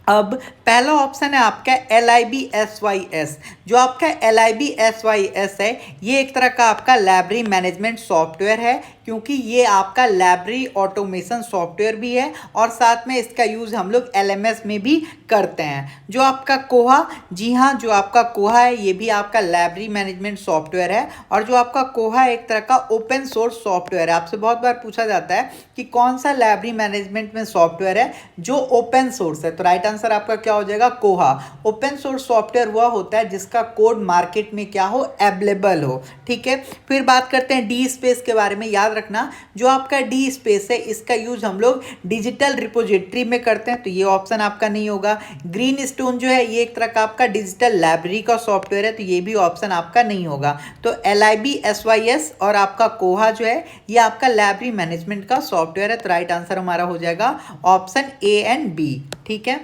अब पहला ऑप्शन है आपका LIBSYS। जो आपका LIBSYS है ये एक तरह का आपका लाइब्रेरी मैनेजमेंट सॉफ्टवेयर है, क्योंकि ये आपका लाइब्रेरी ऑटोमेशन सॉफ्टवेयर भी है और साथ में इसका यूज़ हम लोग LMS में भी करते हैं। जो आपका कोहा, जी हाँ जो आपका कोहा है ये भी आपका लाइब्रेरी मैनेजमेंट सॉफ्टवेयर है, और जो आपका कोहा एक तरह का ओपन सोर्स सॉफ्टवेयर है। आपसे बहुत बार पूछा जाता है कि कौन सा लाइब्रेरी मैनेजमेंट में सॉफ्टवेयर है जो ओपन सोर्स है, तो राइट आंसर आपका क्या हो जाएगा, कोहा। ओपन सोर्स सॉफ्टवेयर वह होता है जिसका कोड मार्केट में क्या हो, अवेलेबल हो, ठीक है। फिर बात करते हैं डी स्पेस के बारे में। याद रखना जो आपका डी स्पेस है इसका यूज हम लोग डिजिटल रिपोजिटरी में करते हैं, तो ये ऑप्शन आपका नहीं होगा। ग्रीन स्टोन जो है ये एक तरह का आपका डिजिटल लाइब्रेरी का सॉफ्टवेयर है, तो ये भी ऑप्शन आपका नहीं होगा। तो LIBSYS और आपका कोहा जो है ये आपका लाइब्रेरी मैनेजमेंट का सॉफ्टवेयर है, तो राइट आंसर हमारा हो जाएगा ऑप्शन A एंड B, ठीक है।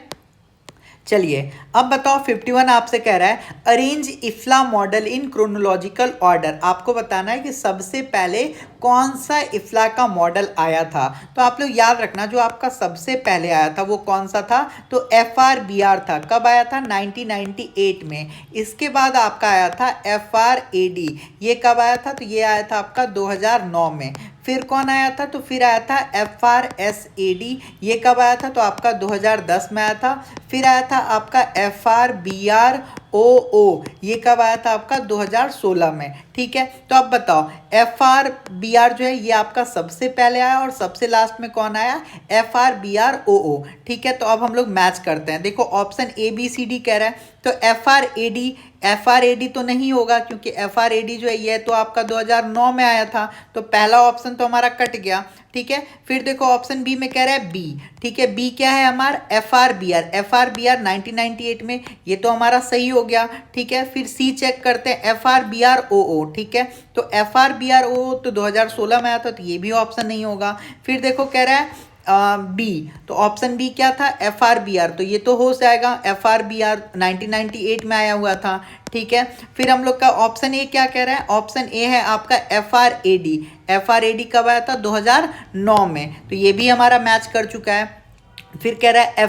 चलिए अब बताओ 51 आपसे कह रहा है arrange IFLA model in chronological order. आपको बताना है कि सबसे पहले कौन सा इफ्ला का मॉडल आया था। तो आप लोग याद रखना जो आपका सबसे पहले आया था वो कौन सा था, तो FRBR था। कब आया था, 1998 में। इसके बाद आपका आया था FRAD, ये कब आया था, तो ये आया था आपका 2009 में। फिर कौन आया था, तो फिर आया था FRSAD, ये कब आया था, तो आपका 2010 में आया था। फिर आया था आपका FRBROO, ये कब आया था आपका 2016 में, ठीक है। तो अब बताओ FRBR जो है ये आपका सबसे पहले आया और सबसे लास्ट में कौन आया, FRBROO, ठीक है। तो अब हम लोग मैच करते हैं। देखो ऑप्शन ABCD कह रहा है, तो FRAD तो नहीं होगा क्योंकि FRAD जो है ये तो आपका 2009 में आया था, तो पहला ऑप्शन तो हमारा कट गया, ठीक है। फिर देखो ऑप्शन बी में कह रहा है B, ठीक है। बी क्या है हमारा, FRBR 1998 में, ये तो हमारा सही हो गया, ठीक है। फिर C चेक करते हैं FRBROO, ठीक है। तो FRBROO तो 2016 में आया था, तो ये भी ऑप्शन नहीं होगा। फिर देखो कह रहा है बी, तो ऑप्शन बी क्या था, FRBR, तो ये तो हो जाएगा, FRBR 1998 में आया हुआ था, ठीक है। फिर हम लोग का ऑप्शन ए क्या कह रहा है, ऑप्शन ए है आपका FRAD कब आया था, 2009 में, तो ये भी हमारा मैच कर चुका है। फिर कह रहा है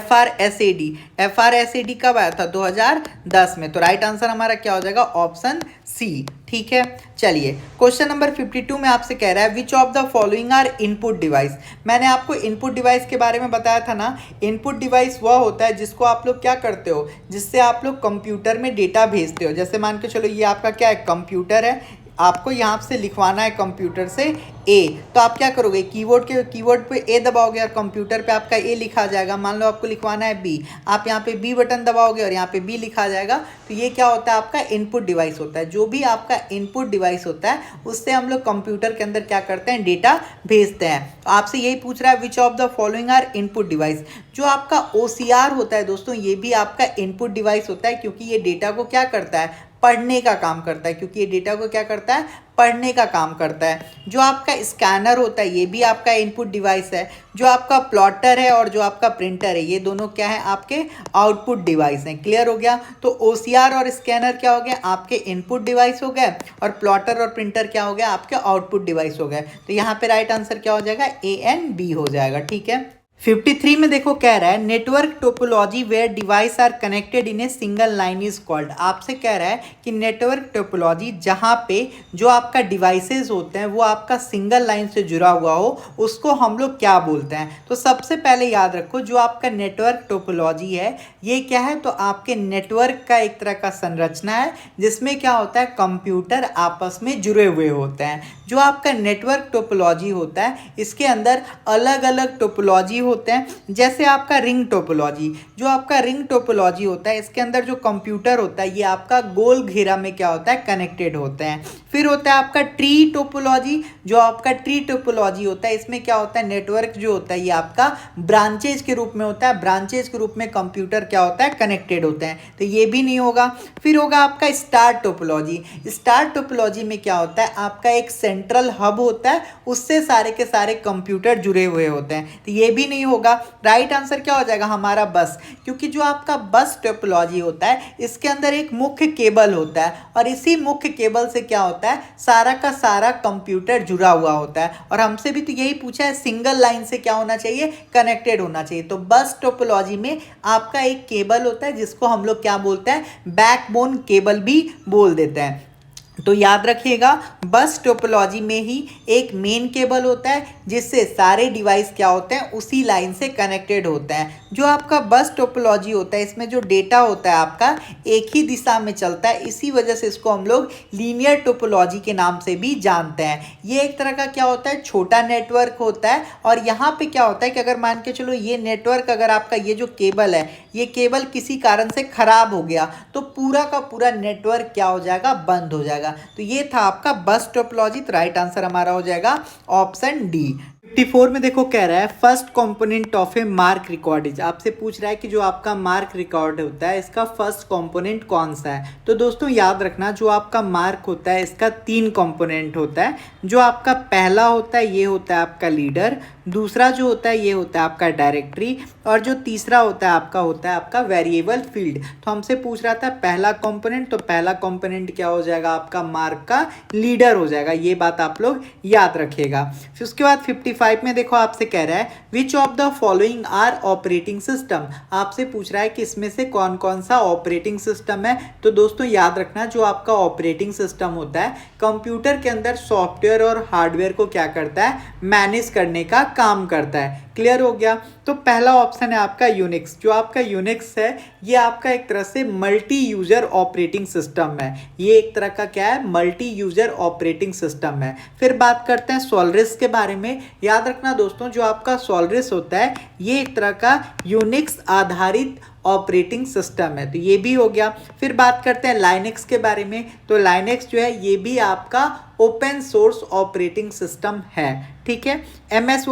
FRSAD कब आया था, 2010 में, तो राइट आंसर हमारा क्या हो जाएगा, ऑप्शन सी, ठीक है। चलिए क्वेश्चन नंबर 52 में आपसे कह रहा है which of the following are input device. मैंने आपको इनपुट डिवाइस के बारे में बताया था ना। इनपुट डिवाइस वह होता है जिसको आप लोग क्या करते हो, जिससे आप लोग कंप्यूटर में डेटा भेजते हो। जैसे मान के चलो ये आपका क्या है, कंप्यूटर है, आपको यहाँ से लिखवाना है कंप्यूटर से A, तो आप क्या करोगे, कीबोर्ड पे A दबाओगे और कंप्यूटर पे आपका A लिखा जाएगा। मान लो आपको लिखवाना है B, आप यहाँ पे B बटन दबाओगे और यहाँ पे B लिखा जाएगा। तो ये क्या होता है, आपका इनपुट डिवाइस होता है। जो भी आपका इनपुट डिवाइस होता है उससे हम लोग कंप्यूटर के अंदर क्या करते हैं, डेटा भेजते हैं। तो आपसे यही पूछ रहा है which of the following are input device. जो आपका OCR होता है दोस्तों, ये भी आपका इनपुट डिवाइस होता है, क्योंकि ये डेटा को क्या करता है, पढ़ने का काम करता है, क्योंकि ये डेटा को क्या करता है, पढ़ने का काम करता है। जो आपका स्कैनर होता है ये भी आपका इनपुट डिवाइस है। जो आपका प्लॉटर है और जो आपका प्रिंटर है ये दोनों क्या है, आपके आउटपुट डिवाइस हैं। क्लियर हो गया। तो OCR और स्कैनर क्या हो गया, आपके इनपुट डिवाइस हो गए, और प्लॉटर और प्रिंटर क्या हो गया, आपके आउटपुट डिवाइस हो गए। तो यहाँ पे राइट आंसर क्या हो जाएगा, A एंड B हो जाएगा, ठीक है। 53 में देखो कह रहा है network topology where device are connected in a single line is called. आपसे कह रहा है कि नेटवर्क टोपोलॉजी जहाँ पे जो आपका डिवाइसेस होते हैं वो आपका सिंगल लाइन से जुड़ा हुआ हो, उसको हम लोग क्या बोलते हैं। तो सबसे पहले याद रखो जो आपका नेटवर्क टोपोलॉजी है ये क्या है, तो आपके नेटवर्क का एक तरह का संरचना है जिसमें क्या होता है, कंप्यूटर आपस में जुड़े हुए होते हैं। जो आपका नेटवर्क टोपोलॉजी होता है इसके अंदर अलग अलग टोपोलॉजी होते हैं। जैसे आपका रिंग टोपोलॉजी, जो आपका रिंग टोपोलॉजी होता है इसके अंदर जो कंप्यूटर होता है ये आपका गोल घेरा में क्या होता है, कनेक्टेड होते हैं। फिर होता है आपका ट्री टोपोलॉजी, जो आपका ट्री टोपोलॉजी होता है इसमें क्या होता है, नेटवर्क जो होता है ये आपका ब्रांचेज के रूप में होता है। ब्रांचेज के रूप में कंप्यूटर क्या होता है, कनेक्टेड होते हैं, तो ये भी नहीं होगा। फिर होगा आपका स्टार टोपोलॉजी। स्टार टोपोलॉजी में क्या होता है, आपका एक सेंट्रल हब होता है, उससे सारे के सारे कंप्यूटर जुड़े हुए होते हैं, तो ये भी नहीं होगा। राइट आंसर क्या हो जाएगा हमारा, बस, क्योंकि जो आपका बस टोपोलॉजी होता है इसके अंदर एक मुख्य केबल होता है और इसी मुख्य केबल से क्या होता है, सारा का सारा कंप्यूटर जुड़ा हुआ होता है। और हमसे भी तो यही पूछा है, सिंगल लाइन से क्या होना चाहिए, कनेक्टेड होना चाहिए। तो बस टोपोलॉजी में आपका एक केबल होता है जिसको हम लोग क्या बोलते हैं, बैकबोन केबल भी बोल देते हैं। तो याद रखिएगा बस टोपोलॉजी में ही एक मेन केबल होता है, जिससे सारे डिवाइस क्या होते हैं उसी लाइन से कनेक्टेड होते हैं। जो आपका बस टोपोलॉजी होता है इसमें जो डेटा होता है आपका एक ही दिशा में चलता है, इसी वजह से इसको हम लोग लीनियर टोपोलॉजी के नाम से भी जानते हैं। ये एक तरह का क्या होता है छोटा नेटवर्क होता है। और यहाँ पे क्या होता है कि अगर मान के चलो ये नेटवर्क अगर आपका ये जो केबल है ये केबल किसी कारण से खराब हो गया तो पूरा का पूरा नेटवर्क क्या हो जाएगा बंद हो जाएगा। तो ये था आपका बस टोपोलॉजी। तो राइट आंसर हमारा हो जाएगा ऑप्शन डी। 54 में देखो कह रहा है first component of A mark record is. आपसे पूछ रहा है कि जो आपका मार्क रिकॉर्ड होता है इसका फर्स्ट कंपोनेंट कौन सा है। तो दोस्तों याद रखना जो आपका मार्क होता है इसका 3 कंपोनेंट होता है। जो आपका पहला होता है ये होता है आपका लीडर, दूसरा जो होता है ये होता है आपका डायरेक्टरी, और जो तीसरा होता है आपका वेरिएबल फील्ड। तो हमसे पूछ रहा था पहला कंपोनेंट, तो पहला कंपोनेंट क्या हो जाएगा आपका मार्क का लीडर हो जाएगा। ये बात आप लोग याद रखिएगा। फिर उसके बाद 55 में देखो आपसे कह रहा है which of the following are operating system. आपसे पूछ रहा है कि इसमें से कौन कौन सा ऑपरेटिंग सिस्टम है। तो दोस्तों याद रखना जो आपका ऑपरेटिंग सिस्टम होता है कंप्यूटर के अंदर सॉफ्टवेयर और हार्डवेयर को क्या करता है मैनेज करने का काम करता है। क्लियर हो गया। तो पहला ऑप्शन है आपका यूनिक्स। जो आपका यूनिक्स है ये आपका एक तरह से मल्टी यूजर ऑपरेटिंग सिस्टम है। ये एक तरह का क्या है मल्टी यूजर ऑपरेटिंग सिस्टम है। फिर बात करते हैं सोलरिस के बारे में। याद रखना दोस्तों जो आपका सोलरिस होता है ये एक तरह का यूनिक्स आधारित ऑपरेटिंग सिस्टम है। तो ये भी हो गया। फिर बात करते हैं लाइनेक्स के बारे में। तो लाइनेक्स जो है ये भी आपका ओपन सोर्स ऑपरेटिंग सिस्टम है। ठीक है। एमएस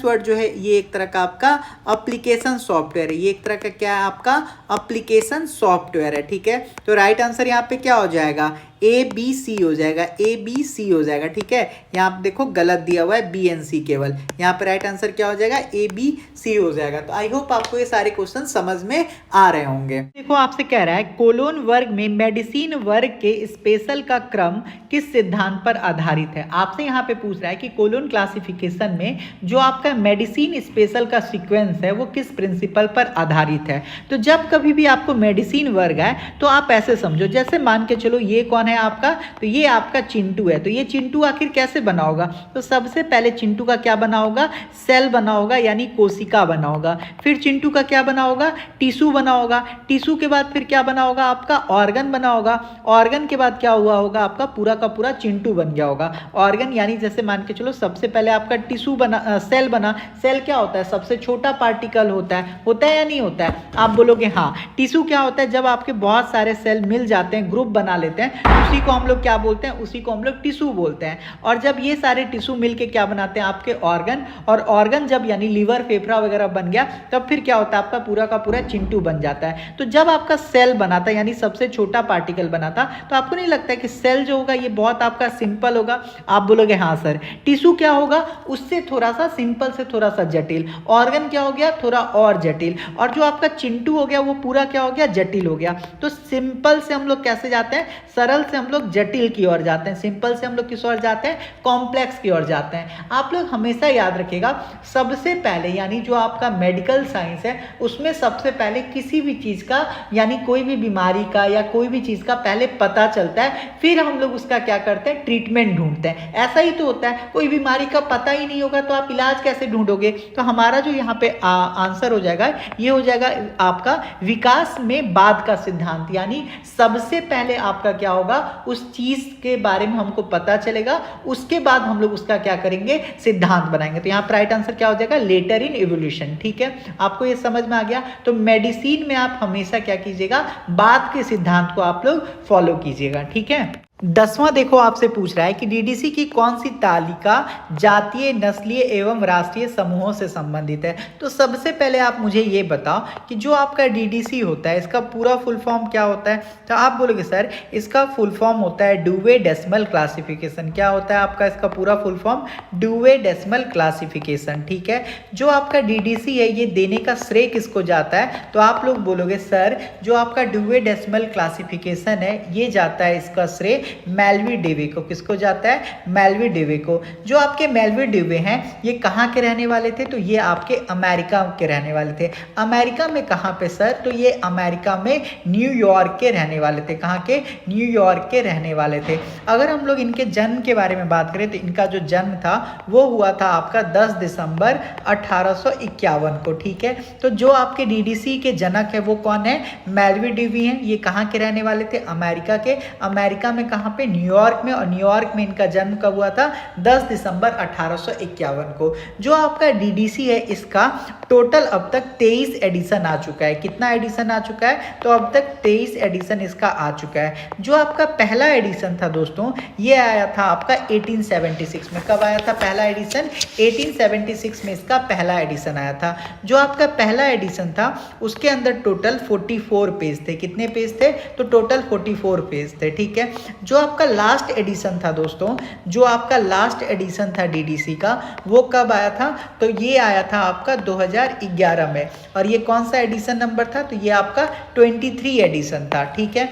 वर्ड जो है ये एक तरह का आपका एप्लीकेशन सॉफ्टवेयर है। ये एक तरह का क्या है आपका एप्लीकेशन सॉफ्टवेयर है। ठीक है। तो राइट आंसर यहाँ पे क्या हो जाएगा ABC हो जाएगा। ABC हो जाएगा। ठीक है। यहाँ पे देखो गलत दिया हुआ है BNC केवल। यहाँ पे राइट आंसर क्या हो जाएगा ABC हो जाएगा। तो आई होप आपको ये सारे क्वेश्चन समझ में आ रहे होंगे। देखो आपसे कह रहा है कोलोन वर्ग में मेडिसिन वर्ग के स्पेशल का क्रम किस सिद्धांत पर आधारित है। आपसे यहाँ पे पूछ रहा है कि कोलोन क्लासिफिकेशन में जो आपका मेडिसिन स्पेशल का सीक्वेंस है वो किस प्रिंसिपल पर आधारित है। तो जब कभी भी आपको मेडिसिन वर्ग है तो आप ऐसे समझो जैसे मान के चलो ये कौन है आपका, तो ये आपका चिंटू है। तो ये चिंटू आखिर कैसे बना होगा। तो सबसे पहले चिंटू का क्या बना होगा सेल बना होगा यानी कोशिका बना होगा। फिर चिंटू का क्या बना होगा टिश्यू बना होगा। टिश्यू के बाद फिर क्या बना होगा आपका ऑर्गन बना होगा। ऑर्गन के बाद क्या हुआ होगा आपका पूरा का पूरा चिंटू बन गया होगा। ऑर्गन यानी जैसे मान के चलो सबसे पहले आपका टिश्यू बना सेल बना। सेल क्या होता है सबसे छोटा पार्टिकल होता है या नहीं होता है। आप बोलोगे हाँ। टिश्यू क्या होता है जब आपके बहुत सारे सेल मिल जाते हैं ग्रुप बना लेते हैं उसी को हम लोग क्या बोलते हैं उसी को हम लोग टिश्यू बोलते हैं। और जब ये सारे टिश्यू मिलके क्या बनाते हैं आपके ऑर्गन, और ऑर्गन जब यानी लीवर फेफड़ा वगैरह बन गया तब फिर क्या होता है आपका पूरा का पूरा चिंटू बन जाता है। तो जब आपका सेल बना था यानी सबसे छोटा पार्टिकल बना था तो आपको नहीं लगता है कि सेल जो होगा ये बहुत आपका सिंपल होगा। आप बोलोगे हाँ सर। टिश्यू क्या होगा उससे थोड़ा सा सिंपल से थोड़ा सा जटिल। ऑर्गन क्या हो गया थोड़ा और जटिल। और जो आपका चिंटू हो गया वो पूरा क्या हो गया जटिल हो गया। तो सिंपल से हम लोग कैसे जाते हैं सरल से हम लोग जटिल की ओर जाते हैं। सिंपल से हम लोग किस ओर जाते हैं कॉम्प्लेक्स की ओर जाते हैं। आप लोग हमेशा याद रखिएगा सबसे पहले यानी जो आपका मेडिकल साइंस है उसमें सबसे पहले किसी भी चीज का यानी कोई भी बीमारी का या कोई भी चीज का पहले पता चलता है फिर हम लोग उसका क्या करते हैं ट्रीटमेंट ढूंढते हैं। ऐसा ही तो होता है। कोई बीमारी का पता ही नहीं होगा तो आप इलाज कैसे ढूंढोगे। तो हमारा जो यहाँ पे आंसर हो जाएगा ये हो जाएगा आपका विकास में बाद का सिद्धांत। यानी सबसे पहले आपका क्या होगा उस चीज के बारे में हमको पता चलेगा उसके बाद हम लोग उसका क्या करेंगे सिद्धांत बनाएंगे। तो यहाँ पर राइट आंसर क्या हो जाएगा लेटर इन इवोल्यूशन। ठीक है। आपको ये समझ में आ गया। तो मेडिसिन में आप हमेशा क्या कीजिएगा बाद के सिद्धांत को आप लोग फॉलो कीजिएगा। ठीक है। 10वां देखो आपसे पूछ रहा है कि डीडीसी की कौन सी तालिका जातीय नस्लीय एवं राष्ट्रीय समूहों से संबंधित है। तो सबसे पहले आप मुझे ये बताओ कि जो आपका डीडीसी होता है इसका पूरा फुल फॉर्म क्या होता है। तो आप बोलोगे सर इसका फुल फॉर्म होता है डुवे डेसिमल क्लासिफिकेशन। क्या होता है आपका इसका पूरा फुल फॉर्म डुवे डेसिमल क्लासिफिकेशन। ठीक है। जो आपका डीडीसी है ये देने का श्रेय किसको जाता है। तो आप लोग बोलोगे सर जो आपका डुवे डेसिमल क्लासिफिकेशन है ये जाता है इसका श्रेय मेल्वी डेवे को। किसको जाता है? मेल्वी डेवे को। जो आपके मेल्वी डेवे हैं ये कहाँ के रहने वाले थे? तो ये आपके अमेरिका के रहने वाले थे। अमेरिका में कहाँ पे सर? तो ये अमेरिका में न्यूयॉर्क के रहने वाले थे। कहाँ के? न्यूयॉर्क के रहने वाले थे। अगर हम लोग इनके जन्म के बारे में बात करें तो इनका जो जन्म था वो हुआ था आपका 10 दिसंबर 1851 को। ठीक है, तो जो आपके डीडीसी के जनक है वो कौन है? मेल्वी डेवी हैं। ये कहाँ के रहने वाले थे? अमेरिका के। अमेरिका में कहाँ पे? न्यूयॉर्क में। और न्यूयॉर्क में इनका जन्म कब हुआ था? 10 दिसंबर 1851 को। जो आपका डीडीसी है इसका टोटल अब तक 23 एडिशन आ चुका है। कितना एडिशन आ चुका है? तो अब तक 23 एडिशन इसका आ चुका है। जो आपका पहला एडिशन था दोस्तों ये आया था आपका 1876 में। कब आया था पहला एडिशन? 1876 में इसका पहला एडिशन आया था। जो आपका पहला एडिशन था उसके अंदर टोटल 44 पेज थे। कितने पेज थे? तो टोटल 44 पेज थे। ठीक है, जो आपका लास्ट एडिशन था दोस्तों, जो आपका लास्ट एडिशन था डीडीसी का वो कब आया था? तो ये आया था आपका 2011 में। और ये कौन सा एडिशन नंबर था? तो ये आपका 23 एडिशन था। ठीक है,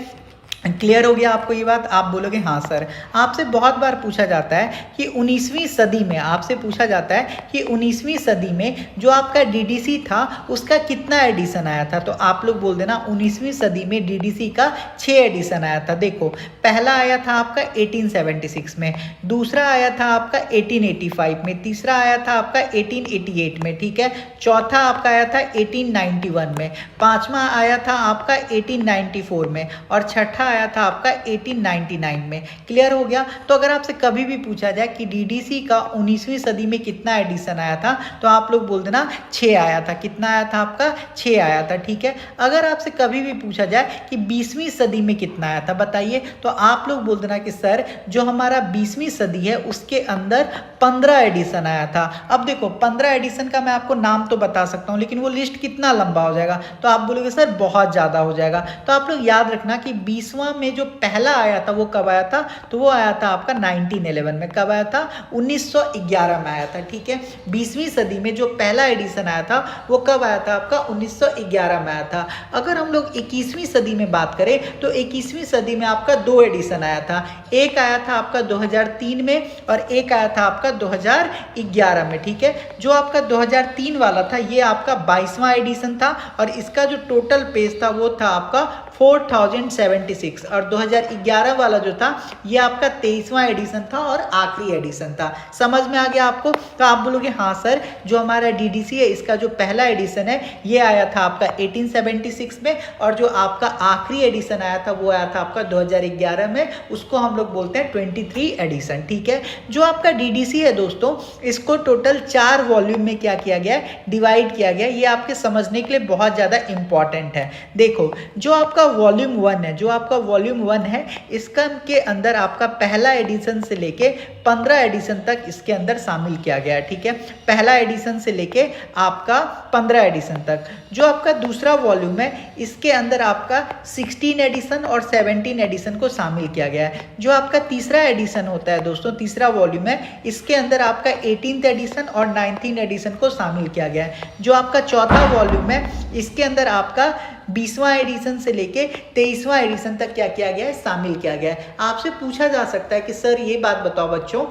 क्लियर हो गया आपको ये बात? आप बोलोगे हाँ सर। आपसे बहुत बार पूछा जाता है कि 19वीं सदी में, आपसे पूछा जाता है कि 19वीं सदी में जो आपका डीडीसी था उसका कितना एडिशन आया था? तो आप लोग बोल देना 19वीं सदी में डीडीसी का 6 एडिशन आया था। देखो, पहला आया था आपका 1876 में, दूसरा आया था आपका 1885 में, तीसरा आया था आपका 1888 में। ठीक है, चौथा आपका आया था 1891 में, पांचवा आया था आपका 1894 में और छठा आया था आपका 1899 में। क्लियर हो गया? तो अगर आपसे कभी भी पूछा जाए कि डीडीसी का 19वीं सदी में कितना एडिशन आया था तो आप लोग बोल देना 6 आया था। कितना आया था आपका? 6 आया था। ठीक है, अगर आपसे कभी भी पूछा जाए कि 20वीं सदी में कितना आया था बताइए, तो आप लोग बोल देना कि सर जो हमारा 20वीं सदी है उसके अंदर 15 एडिशन आया था। अब देखो 15 एडिशन का मैं आपको नाम तो बता सकता हूँ लेकिन वो लिस्ट कितना लंबा हो जाएगा, तो आप बोलोगे सर बहुत ज़्यादा हो जाएगा। तो आप लोग याद रखना कि 20वां में जो पहला आया था वो कब आया था? तो वो आया था आपका 1911 में। कब आया था? 1911 में आया था। ठीक है, 20वीं सदी में जो पहला एडिशन आया था वो कब आया था? आपका 1911 में आया था। अगर हम लोग 21वीं सदी में बात करें तो 21वीं सदी में आपका 2 एडिशन आया था। एक आया था आपका 2003 में और एक आया था आपका 2011 में। ठीक है, जो आपका 2003 वाला था ये आपका 22वां एडिशन था और इसका जो टोटल पेज था वो था आपका 4076 और 2011 वाला जो था ये आपका 23वां एडिशन था और आखिरी एडिशन था। समझ में आ गया आपको? तो आप बोलोगे हाँ सर, जो हमारा डीडीसी है इसका जो पहला एडिशन है ये आया था आपका 1876 में और जो आपका आखिरी एडिशन आया था वो आया था आपका 2011 में। उसको हम लोग बोलते हैं 23 एडिशन। ठीक है, जो आपका डीडीसी है दोस्तों इसको टोटल 4 वॉल्यूम में क्या किया गया? डिवाइड किया गया। ये आपके समझने के लिए बहुत ज़्यादा इंपॉर्टेंट है। देखो, जो आपका वॉल्यूम 1 है, जो आपका वॉल्यूम 1 है इसका के अंदर आपका पहला एडिशन से लेके 15 एडिशन तक इसके अंदर शामिल किया गया है। ठीक है, पहला एडिशन से लेके आपका 15 एडिशन तक। जो आपका दूसरा वॉल्यूम है इसके अंदर आपका 16 एडिशन और 17 एडिशन को शामिल किया गया है। जो आपका तीसरा एडिशन होता है दोस्तों, तीसरा वॉल्यूम है इसके अंदर आपका 18th एडिशन और 19th एडिशन को शामिल किया गया है। जो आपका चौथा वॉल्यूम है इसके अंदर आपका 20वां एडिशन से लेके 23वां एडिशन तक क्या किया गया है? शामिल किया गया है। आपसे पूछा जा सकता है कि सर ये बात बताओ बच्चों,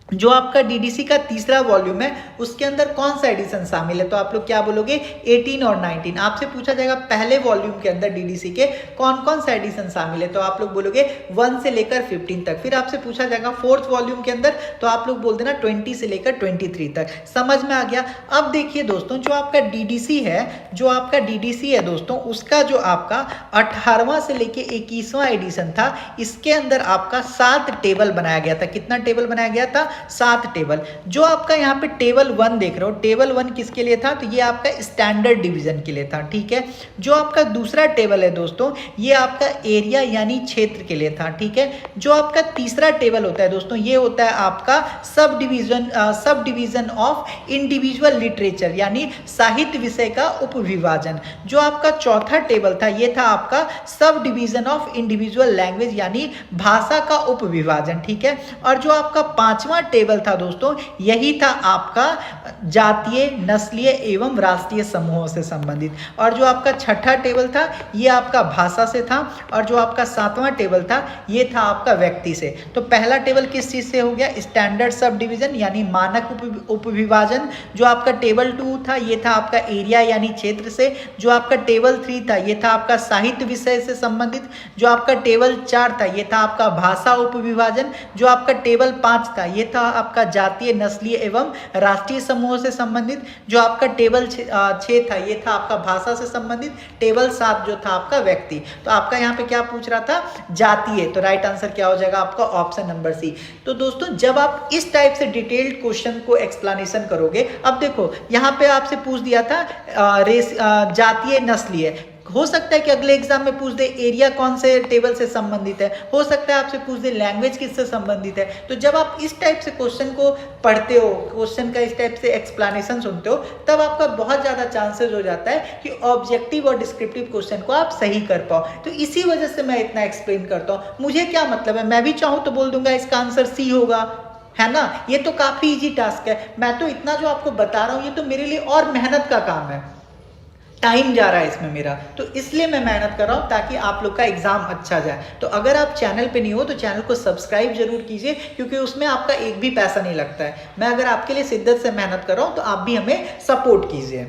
जो आपका डीडीसी का तीसरा वॉल्यूम है उसके अंदर कौन सा एडिशन शामिल है? तो आप लोग क्या बोलोगे? 18 और 19। आपसे पूछा जाएगा पहले वॉल्यूम के अंदर डीडीसी के कौन कौन सा एडिशन शामिल है, तो आप लोग बोलोगे 1 से लेकर 15 तक। फिर आपसे पूछा जाएगा फोर्थ वॉल्यूम के अंदर, तो आप लोग बोल देना 20 से लेकर 23 तक। समझ में आ गया? अब देखिए दोस्तों, जो आपका डीडीसी है, जो आपका डीडीसी है दोस्तों उसका जो आपका 18वां से लेके 21वां एडिशन था इसके अंदर आपका 7 टेबल बनाया गया था। कितना टेबल बनाया गया था? 7 टेबल। जो आपका यहाँ पे टेबल 1 देख रहे हो, टेबल 1 किसके लिए था? तो ये आपका स्टैंडर्ड डिवीजन के लिए था। ठीक है, जो आपका दूसरा टेबल है दोस्तों ये आपका एरिया यानी क्षेत्र के लिए था। ठीक है, जो आपका तीसरा टेबल होता है दोस्तों ये होता है आपका sub division of individual literature यानी साहित्य विषय का उपविभाजन। जो आपका चौथा टेबल था ये था आपका sub division of individual language यानी भाषा का उपविभाजन। ठीक है, और जो आपका 5वां टेबल था दोस्तों, यही था आपका जातीय, नस्लीय एवं राष्ट्रीय समूहों से संबंधित। और जो आपका छठा टेबल था ये आपका भाषा से था, और जो आपका सातवां टेबल था ये था आपका व्यक्ति से। तो पहला टेबल किस चीज़ से हो गया? स्टैंडर्ड सब डिवीजन यानी मानक उपविभाजन। जो आपका टेबल 2 था ये था आपका एरिया यानी क्षेत्र से। जो आपका टेबल 3 था ये था आपका साहित्य विषय से संबंधित। जो आपका टेबल 4 था ये था आपका भाषा उपविभाजन। जो आपका टेबल 5 था ये था आपका जातीय, नस्लीय एवं राष्ट्रीय समूहों से संबंधित। जो आपका टेबल 6 था ये था आपका भाषा से संबंधित। टेबल 7 जो था आपका व्यक्ति। तो आपका यहाँ पे क्या पूछ रहा था? जातीय। तो राइट आंसर क्या हो जाएगा आपका? Option number C. तो दोस्तों जब आप इस टाइप से डिटेल्ड क्वेश्चन को एक्सप्लेनेशन करोगे, अब देखो यहाँ पे आपसे पूछ दिया था जातीय, नस्लीय। हो सकता है कि अगले एग्जाम में पूछ दे एरिया कौन से टेबल से संबंधित है, हो सकता है आपसे पूछ दे लैंग्वेज किससे संबंधित है। तो जब आप इस टाइप से क्वेश्चन को पढ़ते हो, क्वेश्चन का इस टाइप से एक्सप्लेनेशन सुनते हो, तब आपका बहुत ज़्यादा चांसेस हो जाता है कि ऑब्जेक्टिव और डिस्क्रिप्टिव क्वेश्चन को आप सही कर पाओ। तो इसी वजह से मैं इतना एक्सप्लेन करता हूँ। मुझे क्या मतलब है, मैं भी चाहूँ तो बोल दूंगा इसका आंसर सी होगा, है ना। ये तो काफ़ी इजी टास्क है। मैं तो इतना जो आपको बता रहा हूँ ये तो मेरे लिए और मेहनत का काम है, टाइम जा रहा है इसमें मेरा, तो इसलिए मैं मेहनत कर रहा हूँ ताकि आप लोग का एग्जाम अच्छा जाए। तो अगर आप चैनल पे नहीं हो तो चैनल को सब्सक्राइब जरूर कीजिए, क्योंकि उसमें आपका एक भी पैसा नहीं लगता है। मैं अगर आपके लिए शिद्दत से मेहनत कर रहा हूँ तो आप भी हमें सपोर्ट कीजिए।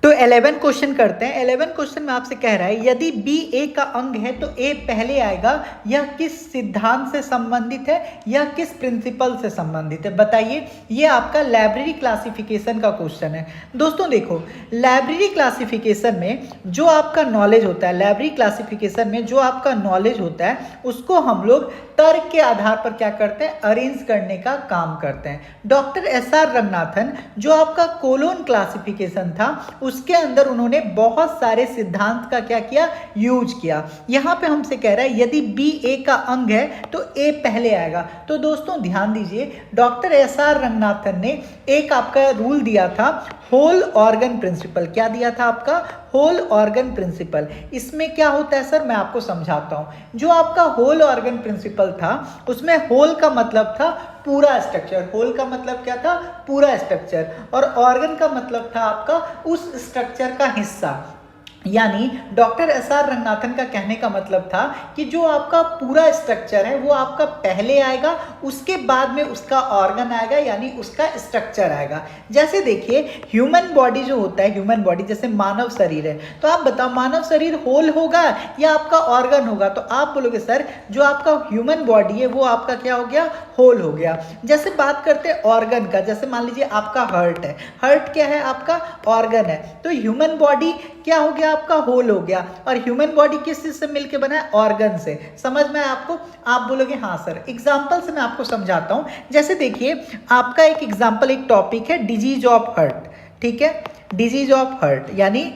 तो 11 क्वेश्चन करते हैं। 11 क्वेश्चन में आपसे कह रहा है यदि बी ए का अंग है तो ए पहले आएगा, यह किस सिद्धांत से संबंधित है, यह किस प्रिंसिपल से संबंधित है, बताइए। ये आपका लाइब्रेरी क्लासिफिकेशन का क्वेश्चन है। दोस्तों देखो, लाइब्रेरी क्लासिफिकेशन में जो आपका नॉलेज होता है, लाइब्रेरी क्लासिफिकेशन में जो आपका नॉलेज होता है उसको हम लोग तर्क के आधार पर क्या करते हैं? अरेंज करने का काम करते हैं। Doctor SR. रंगनाथन जो आपका कोलोन क्लासिफिकेशन था उसके अंदर उन्होंने बहुत सारे सिद्धांत का क्या किया? यूज किया। यहाँ पे हमसे कह रहा है यदि बी ए का अंग है तो ए पहले आएगा। तो दोस्तों ध्यान दीजिए, डॉक्टर एस.आर. रंगनाथन ने एक आपका रूल दिया था, होल ऑर्गन प्रिंसिपल। क्या दिया था आपका? Whole organ principle. इसमें क्या होता है सर, मैं आपको समझाता हूं। जो आपका होल ऑर्गन प्रिंसिपल था उसमें होल का मतलब था पूरा स्ट्रक्चर। होल का मतलब क्या था? पूरा स्ट्रक्चर। और ऑर्गन का मतलब था आपका उस स्ट्रक्चर का हिस्सा। यानी डॉक्टर एस.आर. रंगनाथन का कहने का मतलब था कि जो आपका पूरा स्ट्रक्चर है वो आपका पहले आएगा, उसके बाद में उसका ऑर्गन आएगा यानी उसका स्ट्रक्चर आएगा। जैसे देखिए ह्यूमन बॉडी जो होता है, ह्यूमन बॉडी जैसे मानव शरीर है, तो आप बताओ मानव शरीर होल होगा या आपका ऑर्गन होगा? तो आप बोलोगे सर जो आपका ह्यूमन बॉडी है वो आपका क्या हो गया? होल हो गया। जैसे बात करते हैं ऑर्गन का, जैसे मान लीजिए आपका हार्ट है, हार्ट क्या है? आपका ऑर्गन है। तो ह्यूमन बॉडी क्या हो गया? आपका होल हो गया। और ह्यूमन बॉडी किस चीज से मिलके बना है? ऑर्गन से। समझ में आपको? आप बोलोगे हाँ सर। एग्जांपल से मैं आपको समझाता हूं। जैसे देखिए आपका एक एग्जांपल, एक टॉपिक है डिजीज ऑफ हार्ट, ठीक है। डिजीज ऑफ हार्ट यानी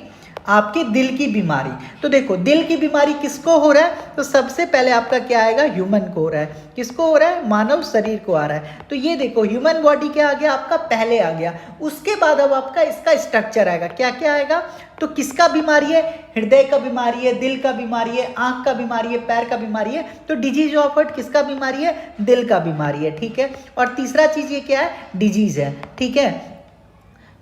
आपके दिल की बीमारी। तो देखो दिल की बीमारी किसको हो रहा है? तो सबसे पहले आपका क्या आएगा? ह्यूमन को हो रहा है। किसको हो रहा है? मानव शरीर को आ रहा है। तो ये देखो ह्यूमन बॉडी क्या आ गया? आपका पहले आ गया। उसके बाद अब आपका इसका स्ट्रक्चर आएगा। क्या क्या आएगा? तो किसका बीमारी है? हृदय का बीमारी है, दिल का बीमारी है, आंख का बीमारी है, पैर का बीमारी है। तो डिजीज ऑफ हार्ट किसका बीमारी है? दिल का बीमारी है, ठीक है। और तीसरा चीज ये क्या है? डिजीज है, ठीक है।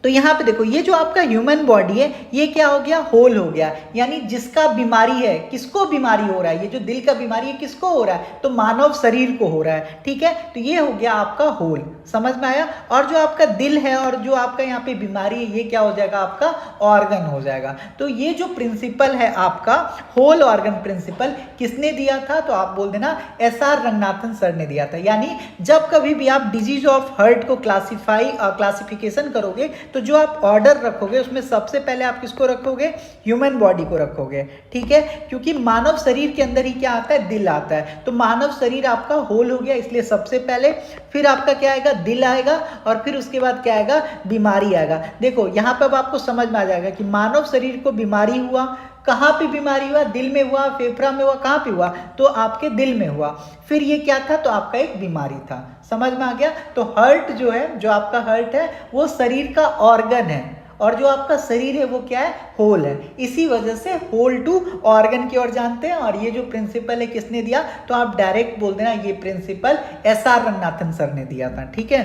तो यहाँ पे देखो ये जो आपका ह्यूमन बॉडी है ये क्या हो गया? होल हो गया। यानी जिसका बीमारी है, किसको बीमारी हो रहा है? ये जो दिल का बीमारी है किसको हो रहा है? तो मानव शरीर को हो रहा है, ठीक है। तो ये हो गया आपका होल। समझ में आया? और जो आपका दिल है और जो आपका यहाँ पे बीमारी है ये क्या हो जाएगा? आपका ऑर्गन हो जाएगा। तो ये जो प्रिंसिपल है आपका होल ऑर्गन प्रिंसिपल किसने दिया था? तो आप बोल देना एस.आर. रंगनाथन सर ने दिया था। यानी जब कभी भी आप डिजीज ऑफ हार्ट को क्लासिफिकेशन करोगे तो जो आप ऑर्डर रखोगे उसमें सबसे पहले आप किसको रखोगे? ह्यूमन बॉडी को रखोगे, ठीक है। क्योंकि मानव शरीर के अंदर ही क्या आता है? दिल आता है। तो मानव शरीर आपका होल हो गया इसलिए सबसे पहले, फिर आपका क्या आएगा? दिल आएगा, और फिर उसके बाद क्या आएगा? बीमारी आएगा। देखो यहाँ पर अब आपको समझ में आ जाएगा कि मानव शरीर को बीमारी हुआ, कहाँ पे बीमारी हुआ? दिल में हुआ, फेफड़ा में हुआ, कहाँ पे हुआ? तो आपके दिल में हुआ। फिर ये क्या था? तो आपका एक बीमारी था। समझ में आ गया? तो हार्ट जो है, जो आपका हार्ट है वो शरीर का ऑर्गन है, और जो आपका शरीर है वो क्या है, होल है। इसी वजह से होल टू ऑर्गन की ओर जानते हैं। और ये जो प्रिंसिपल है किसने दिया, तो आप डायरेक्ट बोल देना ये प्रिंसिपल एसआर रंगनाथन सर ने दिया था। ठीक है,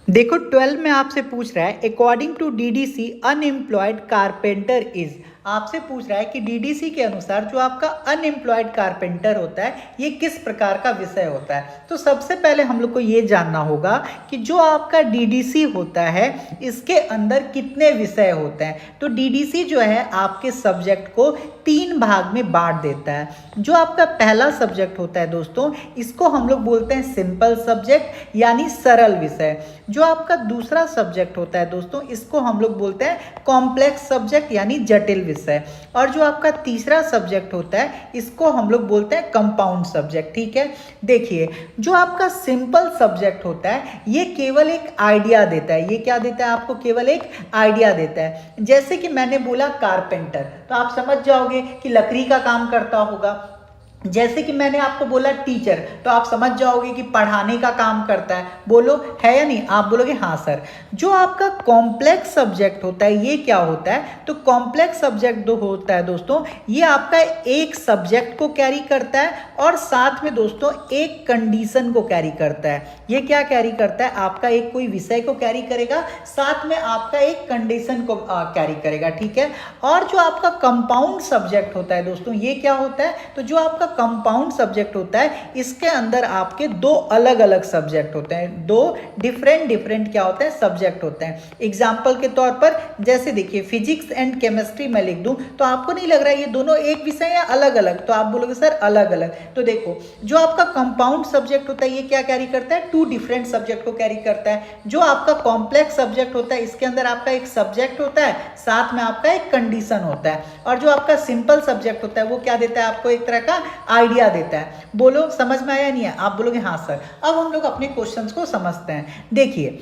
देखो 12 में आपसे पूछ रहा है according to DDC unemployed carpenter is, आपसे पूछ रहा है कि डीडीसी के अनुसार जो आपका अनएम्प्लॉयड कारपेंटर होता है ये किस प्रकार का विषय होता है। तो सबसे पहले हम लोग को ये जानना होगा कि जो आपका डीडीसी होता है इसके अंदर कितने विषय होते हैं। तो डीडीसी जो है आपके सब्जेक्ट को 3 भाग में बांट देता है। जो आपका पहला सब्जेक्ट होता है दोस्तों, इसको हम लोग बोलते हैं सिंपल सब्जेक्ट यानी सरल विषय। जो आपका दूसरा सब्जेक्ट होता है दोस्तों, इसको हम लोग बोलते हैं कॉम्प्लेक्स सब्जेक्ट यानी जटिल विषय। और जो आपका तीसरा सब्जेक्ट होता है इसको हम लोग बोलते हैं कंपाउंड सब्जेक्ट। ठीक है, देखिए जो आपका सिंपल सब्जेक्ट होता है ये केवल एक आइडिया देता है। ये क्या देता है आपको, केवल एक आइडिया देता है। जैसे कि मैंने बोला कारपेंटर, तो आप समझ जाओगे कि लकड़ी का काम करता होगा। जैसे कि मैंने आपको बोला टीचर, तो आप समझ जाओगे कि पढ़ाने का काम करता है। बोलो है या नहीं, आप बोलोगे हाँ सर। जो आपका कॉम्प्लेक्स सब्जेक्ट होता है ये क्या होता है, तो कॉम्प्लेक्स सब्जेक्ट जो होता है दोस्तों ये आपका एक सब्जेक्ट को कैरी करता है और साथ में दोस्तों एक कंडीशन को कैरी करता है। ये क्या कैरी करता है, आपका एक कोई विषय को कैरी करेगा, साथ में आपका एक कंडीशन को कैरी करेगा। ठीक है, और जो आपका कंपाउंड सब्जेक्ट होता है दोस्तों ये क्या होता है, तो जो आपका कंपाउंड सब्जेक्ट होता है इसके अंदर आपके 2 अलग अलग सब्जेक्ट होते हैं, 2 डिफरेंट क्या होते हैं, सब्जेक्ट होते हैं। एग्जाम्पल के तौर पर जैसे देखिए फिजिक्स एंड केमिस्ट्री मैं लिख दूं तो आपको नहीं लग रहा है ये दोनों एक विषय या अलग अलग, तो आप बोलोगे सर अलग अलग। तो देखो जो आपका कंपाउंड सब्जेक्ट होता है ये क्या कैरी करता है, 2 डिफरेंट सब्जेक्ट को कैरी करता है। जो आपका कॉम्प्लेक्स सब्जेक्ट होता है इसके अंदर आपका एक सब्जेक्ट होता है, साथ में आपका एक कंडीशन होता है। और जो आपका सिंपल सब्जेक्ट होता है वो क्या देता है आपको, एक तरह का आइडिया देता है। बोलो समझ में आया नहीं है, आप बोलोगे हाँ सर। अब हम लोग अपने क्वेश्चंस को समझते हैं। देखिए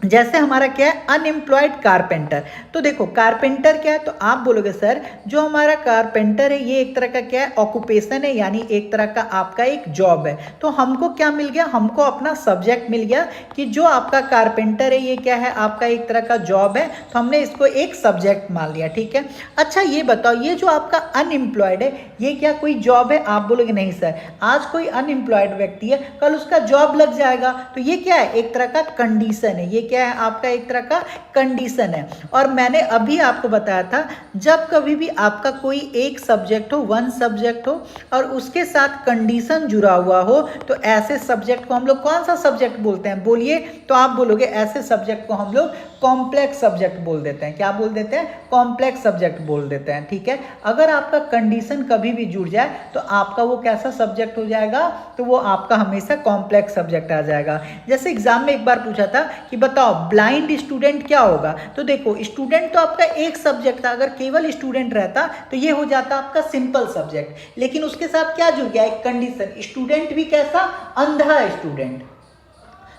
जैसे हमारा क्या है अनएम्प्लॉयड कारपेंटर, तो देखो कारपेंटर क्या है, तो आप बोलोगे सर जो हमारा कारपेंटर है ये एक तरह का क्या है, ऑक्यूपेशन है, यानी एक तरह का आपका एक जॉब है। तो हमको क्या मिल गया, हमको अपना सब्जेक्ट मिल गया कि जो आपका कारपेंटर है ये क्या है, आपका एक तरह का जॉब है, तो हमने इसको एक सब्जेक्ट मान लिया। ठीक है, अच्छा ये बताओ ये जो आपका अनएम्प्लॉयड है ये क्या कोई जॉब है, आप बोलोगे नहीं सर। आज कोई अनएम्प्लॉयड व्यक्ति है, कल उसका जॉब लग जाएगा, तो ये क्या है, एक तरह का कंडीशन है। ये क्या है आपका, एक तरह का कंडीशन है। और मैंने अभी आपको बताया था जब कभी भी आपका कोई एक सब्जेक्ट हो, 1 सब्जेक्ट हो और उसके साथ कंडीशन जुड़ा हुआ हो, तो ऐसे सब्जेक्ट को हम लोग कौन सा सब्जेक्ट बोलते हैं, बोलिए। तो आप बोलोगे ऐसे सब्जेक्ट को हम लोग कॉम्प्लेक्स सब्जेक्ट बोल देते हैं। क्या बोल देते हैं, कॉम्प्लेक्स सब्जेक्ट बोल देते हैं। ठीक है, अगर आपका कंडीशन कभी भी जुड़ जाए तो आपका वो कैसा सब्जेक्ट हो जाएगा, तो वो आपका हमेशा कॉम्प्लेक्स सब्जेक्ट आ जाएगा। जैसे एग्जाम में एक बार पूछा था कि बताओ ब्लाइंड स्टूडेंट क्या होगा, तो देखो स्टूडेंट तो आपका एक सब्जेक्ट था, अगर केवल स्टूडेंट रहता तो ये हो जाता आपका सिंपल सब्जेक्ट, लेकिन उसके साथ क्या जुड़ गया, एक कंडीशन, स्टूडेंट भी कैसा, अंधा स्टूडेंट।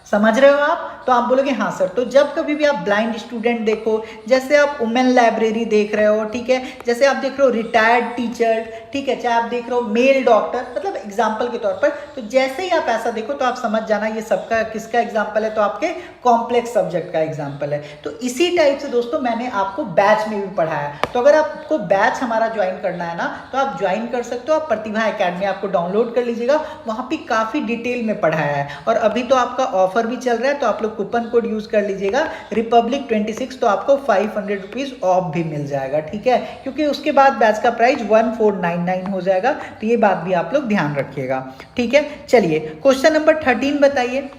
समझ रहे हो आप, तो आप बोलोगे हाँ सर। तो जब कभी भी आप ब्लाइंड स्टूडेंट देखो, जैसे आप वुमेन लाइब्रेरी देख रहे हो, ठीक है, जैसे आप देख रहे हो रिटायर्ड टीचर, ठीक है, चाहे आप देख रहे हो मेल डॉक्टर, मतलब एग्जाम्पल के तौर पर, तो जैसे ही आप ऐसा देखो तो आप समझ जाना ये सबका किसका एग्जाम्पल है, तो आपके कॉम्प्लेक्स सब्जेक्ट का एग्जाम्पल है। तो इसी टाइप से दोस्तों मैंने आपको बैच में भी पढ़ाया, तो अगर आपको बैच हमारा ज्वाइन करना है ना तो आप ज्वाइन कर सकते हो। आप प्रतिभा एकेडमी आपको डाउनलोड कर लीजिएगा, वहाँ पे काफ़ी डिटेल में पढ़ाया है। और अभी तो आपका ऑफर भी चल रहा है, तो आप लोग कूपन कोड यूज कर लीजिएगा रिपब्लिक 26, तो आपको 500 रुपीज ऑफ भी मिल जाएगा। ठीक है, क्योंकि उसके बाद बैच का प्राइस 1499 हो जाएगा, तो ये बात भी आप लोग ध्यान रखिएगा। ठीक है, चलिए क्वेश्चन नंबर 13 बताइए।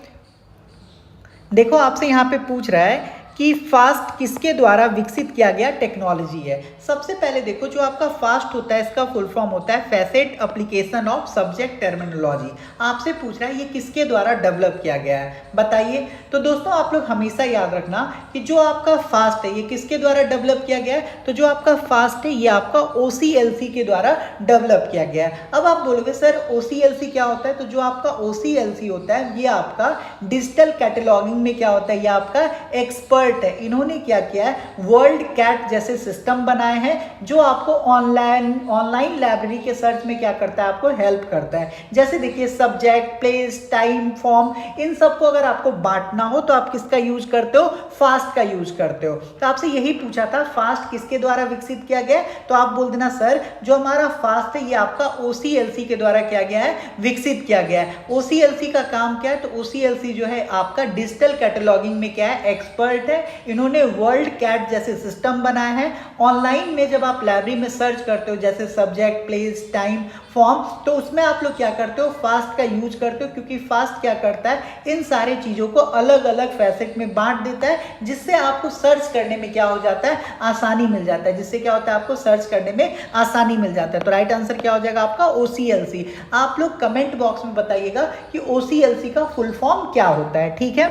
देखो आपसे यहाँ पे पूछ रहा है कि फास्ट किसके द्वारा विकसित किया गया टेक्नोलॉजी है। सबसे पहले देखो जो आपका फास्ट होता है इसका फुल फॉर्म होता है facet application of subject terminology. आपसे पूछ रहा है ये किसके द्वारा डेवलप किया गया है, बताइए। तो दोस्तों आप लोग हमेशा याद रखना कि जो आपका फास्ट है ये किसके द्वारा डेवलप किया गया है, तो जो आपका फास्ट है ये आपका OCLC के द्वारा डेवलप किया गया है। अब आप बोलोगे सर OCLC क्या होता है, तो जो आपका OCLC होता है ये आपका डिजिटल कैटलॉगिंग में क्या होता है, ये आपका एक्सपर्ट एक्सपर्ट है, इन्होंने क्या किया है, वर्ल्ड कैट जैसे सिस्टम बनाए हैं जो आपको ऑनलाइन लाइब्रेरी के सर्च में क्या करता है, आपको हेल्प करता है। जैसे देखिए सब्जेक्ट, प्लेस, टाइम, फॉर्म, इन सबको अगर आपको बांटना हो तो आप किसका यूज करते हो, फास्ट का यूज करते हो। तो आपसे यही पूछा था फास्ट किसके द्वारा विकसित किया गया, तो आप बोल देना सर जो हमारा फास्ट है ये आपका OCLC के द्वारा किया गया है, विकसित किया गया है। OCLC का काम क्या है, तो OCLC जो है आपका डिजिटल कैटलॉगिंग में क्या है, एक्सपर्ट है। इन्होंने वर्ल्ड कैट जैसे सिस्टम बनाया है। ऑनलाइन में जब आप लाइब्रेरी में सर्च करते हो जैसे सब्जेक्ट, प्लेस, टाइम, फॉर्म, तो उसमें आप लोग क्या करते हो, फास्ट का यूज करते हो, क्योंकि फास्ट क्या करता है, इन सारी चीजों को अलग अलग फैसेट में बांट देता है, जिससे आपको सर्च करने में क्या हो जाता है, आसानी मिल जाता है। जिससे क्या होता है, आपको सर्च करने में आसानी मिल जाता है। तो राइट आंसर क्या हो जाएगा आपका, OCLC। आप लोग कमेंट बॉक्स में बताइएगा कि OCLC का फुल फॉर्म क्या होता है, ठीक है।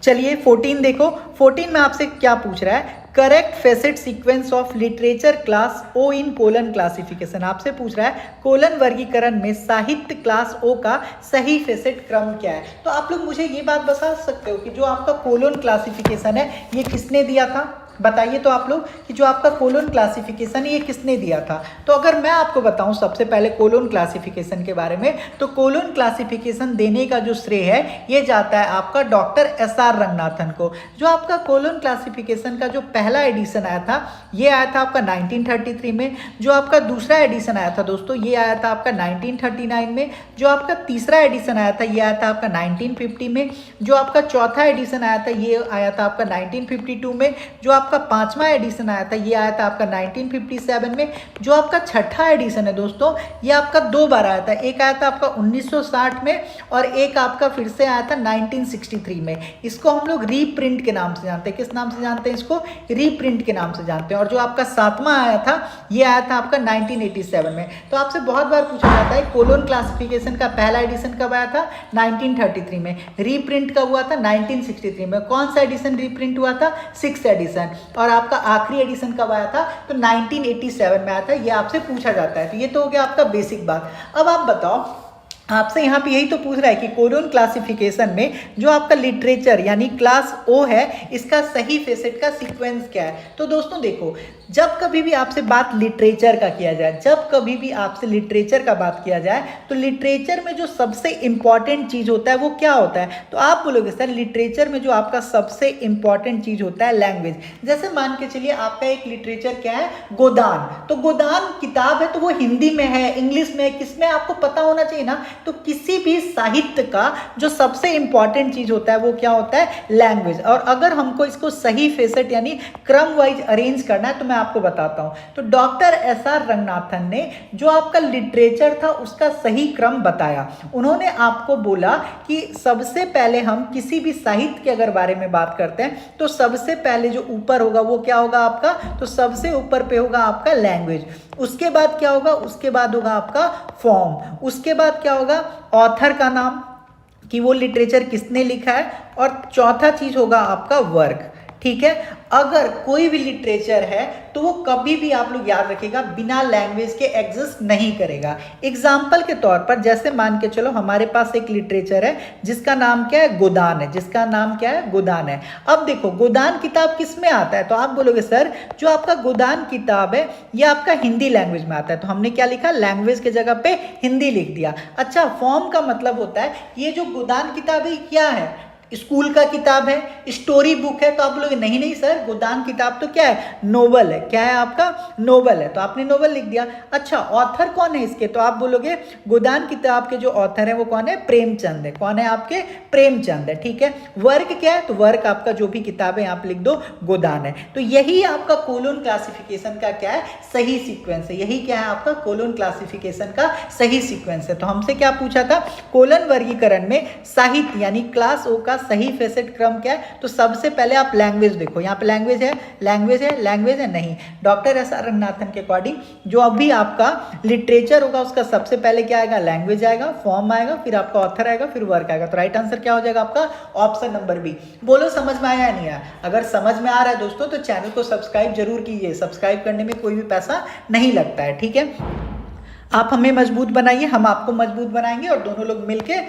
चलिए 14 देखो, 14 में आपसे क्या पूछ रहा है, correct facet sequence of literature class O in colon classification. आपसे पूछ रहा है कोलन वर्गीकरण में साहित्य क्लास ओ का सही फेसेट क्रम क्या है। तो आप लोग मुझे ये बात बता सकते हो कि जो आपका कोलन क्लासिफिकेशन है ये किसने दिया था, बताइए तो आप लोग कि जो आपका कोलन क्लासिफिकेशन ये किसने दिया था। तो अगर मैं आपको बताऊं सबसे पहले कोलन क्लासिफिकेशन के बारे में, तो कोलन क्लासिफिकेशन देने का जो श्रेय है ये जाता है आपका डॉक्टर SR रंगनाथन को। जो आपका कोलन क्लासिफिकेशन का जो पहला एडिशन आया था ये आया था आपका 1933 में। जो आपका दूसरा एडिशन आया था दोस्तों ये आया था आपका 1939 में। जो आपका तीसरा एडिशन आया था ये आया था आपका 1950 में। जो आपका चौथा एडिशन आया था ये आया था आपका 1952 में। जो आपका पांचवा एडिशन आया था ये आया था आपका 1957 में। जो आपका छठा एडिशन है दोस्तों ये आपका 2 बार आया था, एक आया था आपका 1960 में और एक आपका फिर से आया था 1963 में। इसको हम लोग रीप्रिंट के नाम से जानते हैं। किस नाम से जानते हैं इसको, रीप्रिंट के नाम से जानते हैं। और जो आपका सातवां आया था ये आया था आपका 1987 में। तो आपसे बहुत बार पूछा जाता है कोलन क्लासिफिकेशन का पहला एडिशन कब आया था, 1933 में। रीप्रिंट कब हुआ था, 1963 में। कौन सा एडिशन रीप्रिंट हुआ था, 6th एडिशन। और आपका आखिरी एडिशन कब आया था, तो 1987 में आया था। ये आपसे पूछा जाता है। तो ये तो हो गया आपका बेसिक बात। अब आप बताओ, आपसे यहाँ पे यही तो पूछ रहा है कि कोलन क्लासिफिकेशन में जो आपका लिटरेचर यानी क्लास ओ है इसका सही फेसेट का सीक्वेंस क्या है। तो दोस्तों देखो, जब कभी भी आपसे बात लिटरेचर का किया जाए, जब कभी भी आपसे लिटरेचर का बात किया जाए तो लिटरेचर में जो सबसे इंपॉर्टेंट चीज होता है वो क्या होता है। तो आप बोलोगे सर लिटरेचर में जो आपका सबसे इंपॉर्टेंट चीज होता है लैंग्वेज। जैसे मान के चलिए आपका एक लिटरेचर क्या है, गोदान। तो गोदान किताब है तो वो हिंदी में है, इंग्लिश में है, किसमें आपको पता होना चाहिए ना। तो किसी भी साहित्य का जो सबसे इंपॉर्टेंट चीज होता है वो क्या होता है, लैंग्वेज। और अगर हमको इसको सही फेसेट यानी क्रम वाइज अरेंज करना है तो मैं आपको बताता हूं। तो डॉक्टर SR रंगनाथन ने जो आपका लिटरेचर था उसका सही क्रम बताया। उन्होंने आपको बोला कि सबसे पहले हम किसी भी साहित्य के अगर बारे में बात करते हैं तो सबसे पहले जो ऊपर होगा वो क्या होगा आपका, तो सबसे ऊपर पे होगा आपका लैंग्वेज। उसके बाद क्या होगा, उसके बाद होगा आपका फॉर्म। उसके बाद क्या होगा, ऑथर का नाम कि वो लिटरेचर किसने लिखा है। और चौथा चीज होगा आपका वर्क। ठीक है, अगर कोई भी लिटरेचर है तो वो कभी भी आप लोग याद रखिएगा बिना लैंग्वेज के एग्जिस्ट नहीं करेगा। एग्जाम्पल के तौर पर जैसे मान के चलो हमारे पास एक लिटरेचर है जिसका नाम क्या है, गोदान है। जिसका नाम क्या है, गोदान है। अब देखो गोदान किताब किस में आता है, तो आप बोलोगे सर जो आपका गोदान किताब है ये आपका हिंदी लैंग्वेज में आता है। तो हमने क्या लिखा, लैंग्वेज के जगह पे हिंदी लिख दिया। अच्छा, फॉर्म का मतलब होता है ये जो गोदान किताब है क्या है, स्कूल का किताब है, स्टोरी बुक है। तो आप लोग नहीं नहीं सर गोदान किताब तो क्या है, नोवेल है। क्या है आपका, नोवेल है। तो आपने नोवेल लिख दिया। अच्छा, ऑथर कौन है इसके, तो आप बोलोगे गोदान किताब के जो ऑथर है वो कौन है, प्रेमचंद है। कौन है आपके, प्रेमचंद है। ठीक है, वर्क क्या है, तो वर्क आपका जो भी किताब है आप लिख दो गोदान है। तो यही आपका कोलन क्लासिफिकेशन का क्या है, सही सीक्वेंस है। यही क्या है आपका कोलन क्लासिफिकेशन का सही सीक्वेंस है। तो हमसे क्या पूछा था, कोलन वर्गीकरण में साहित्य यानी क्लास ओ का सही फेसेट क्रम क्या है। तो सबसे पहले आप लैंग्वेज देखो, यहाँ पे लैंग्वेज है, लैंग्वेज है, लैंग्वेज है नहीं। डॉक्टर SR रंगनाथन के अकॉर्डिंग जो अभी आपका लिटरेचर होगा उसका सबसे पहले क्या आएगा, लैंग्वेज आएगा, फॉर्म आएगा, फिर आपका ऑथर आएगा, फिर वर्क आएगा। तो राइट आंसर क्या हो जाएगा आपका, ऑप्शन नंबर बी। बोलो समझ में आया या नहीं आया। अगर समझ में आ रहा है दोस्तों तो चैनल को सब्सक्राइब जरूर कीजिए। सब्सक्राइब करने में कोई भी पैसा नहीं लगता है। ठीक है, आप हमें मजबूत बनाइए, हम आपको मजबूत बनाएंगे और दोनों लोग मिलके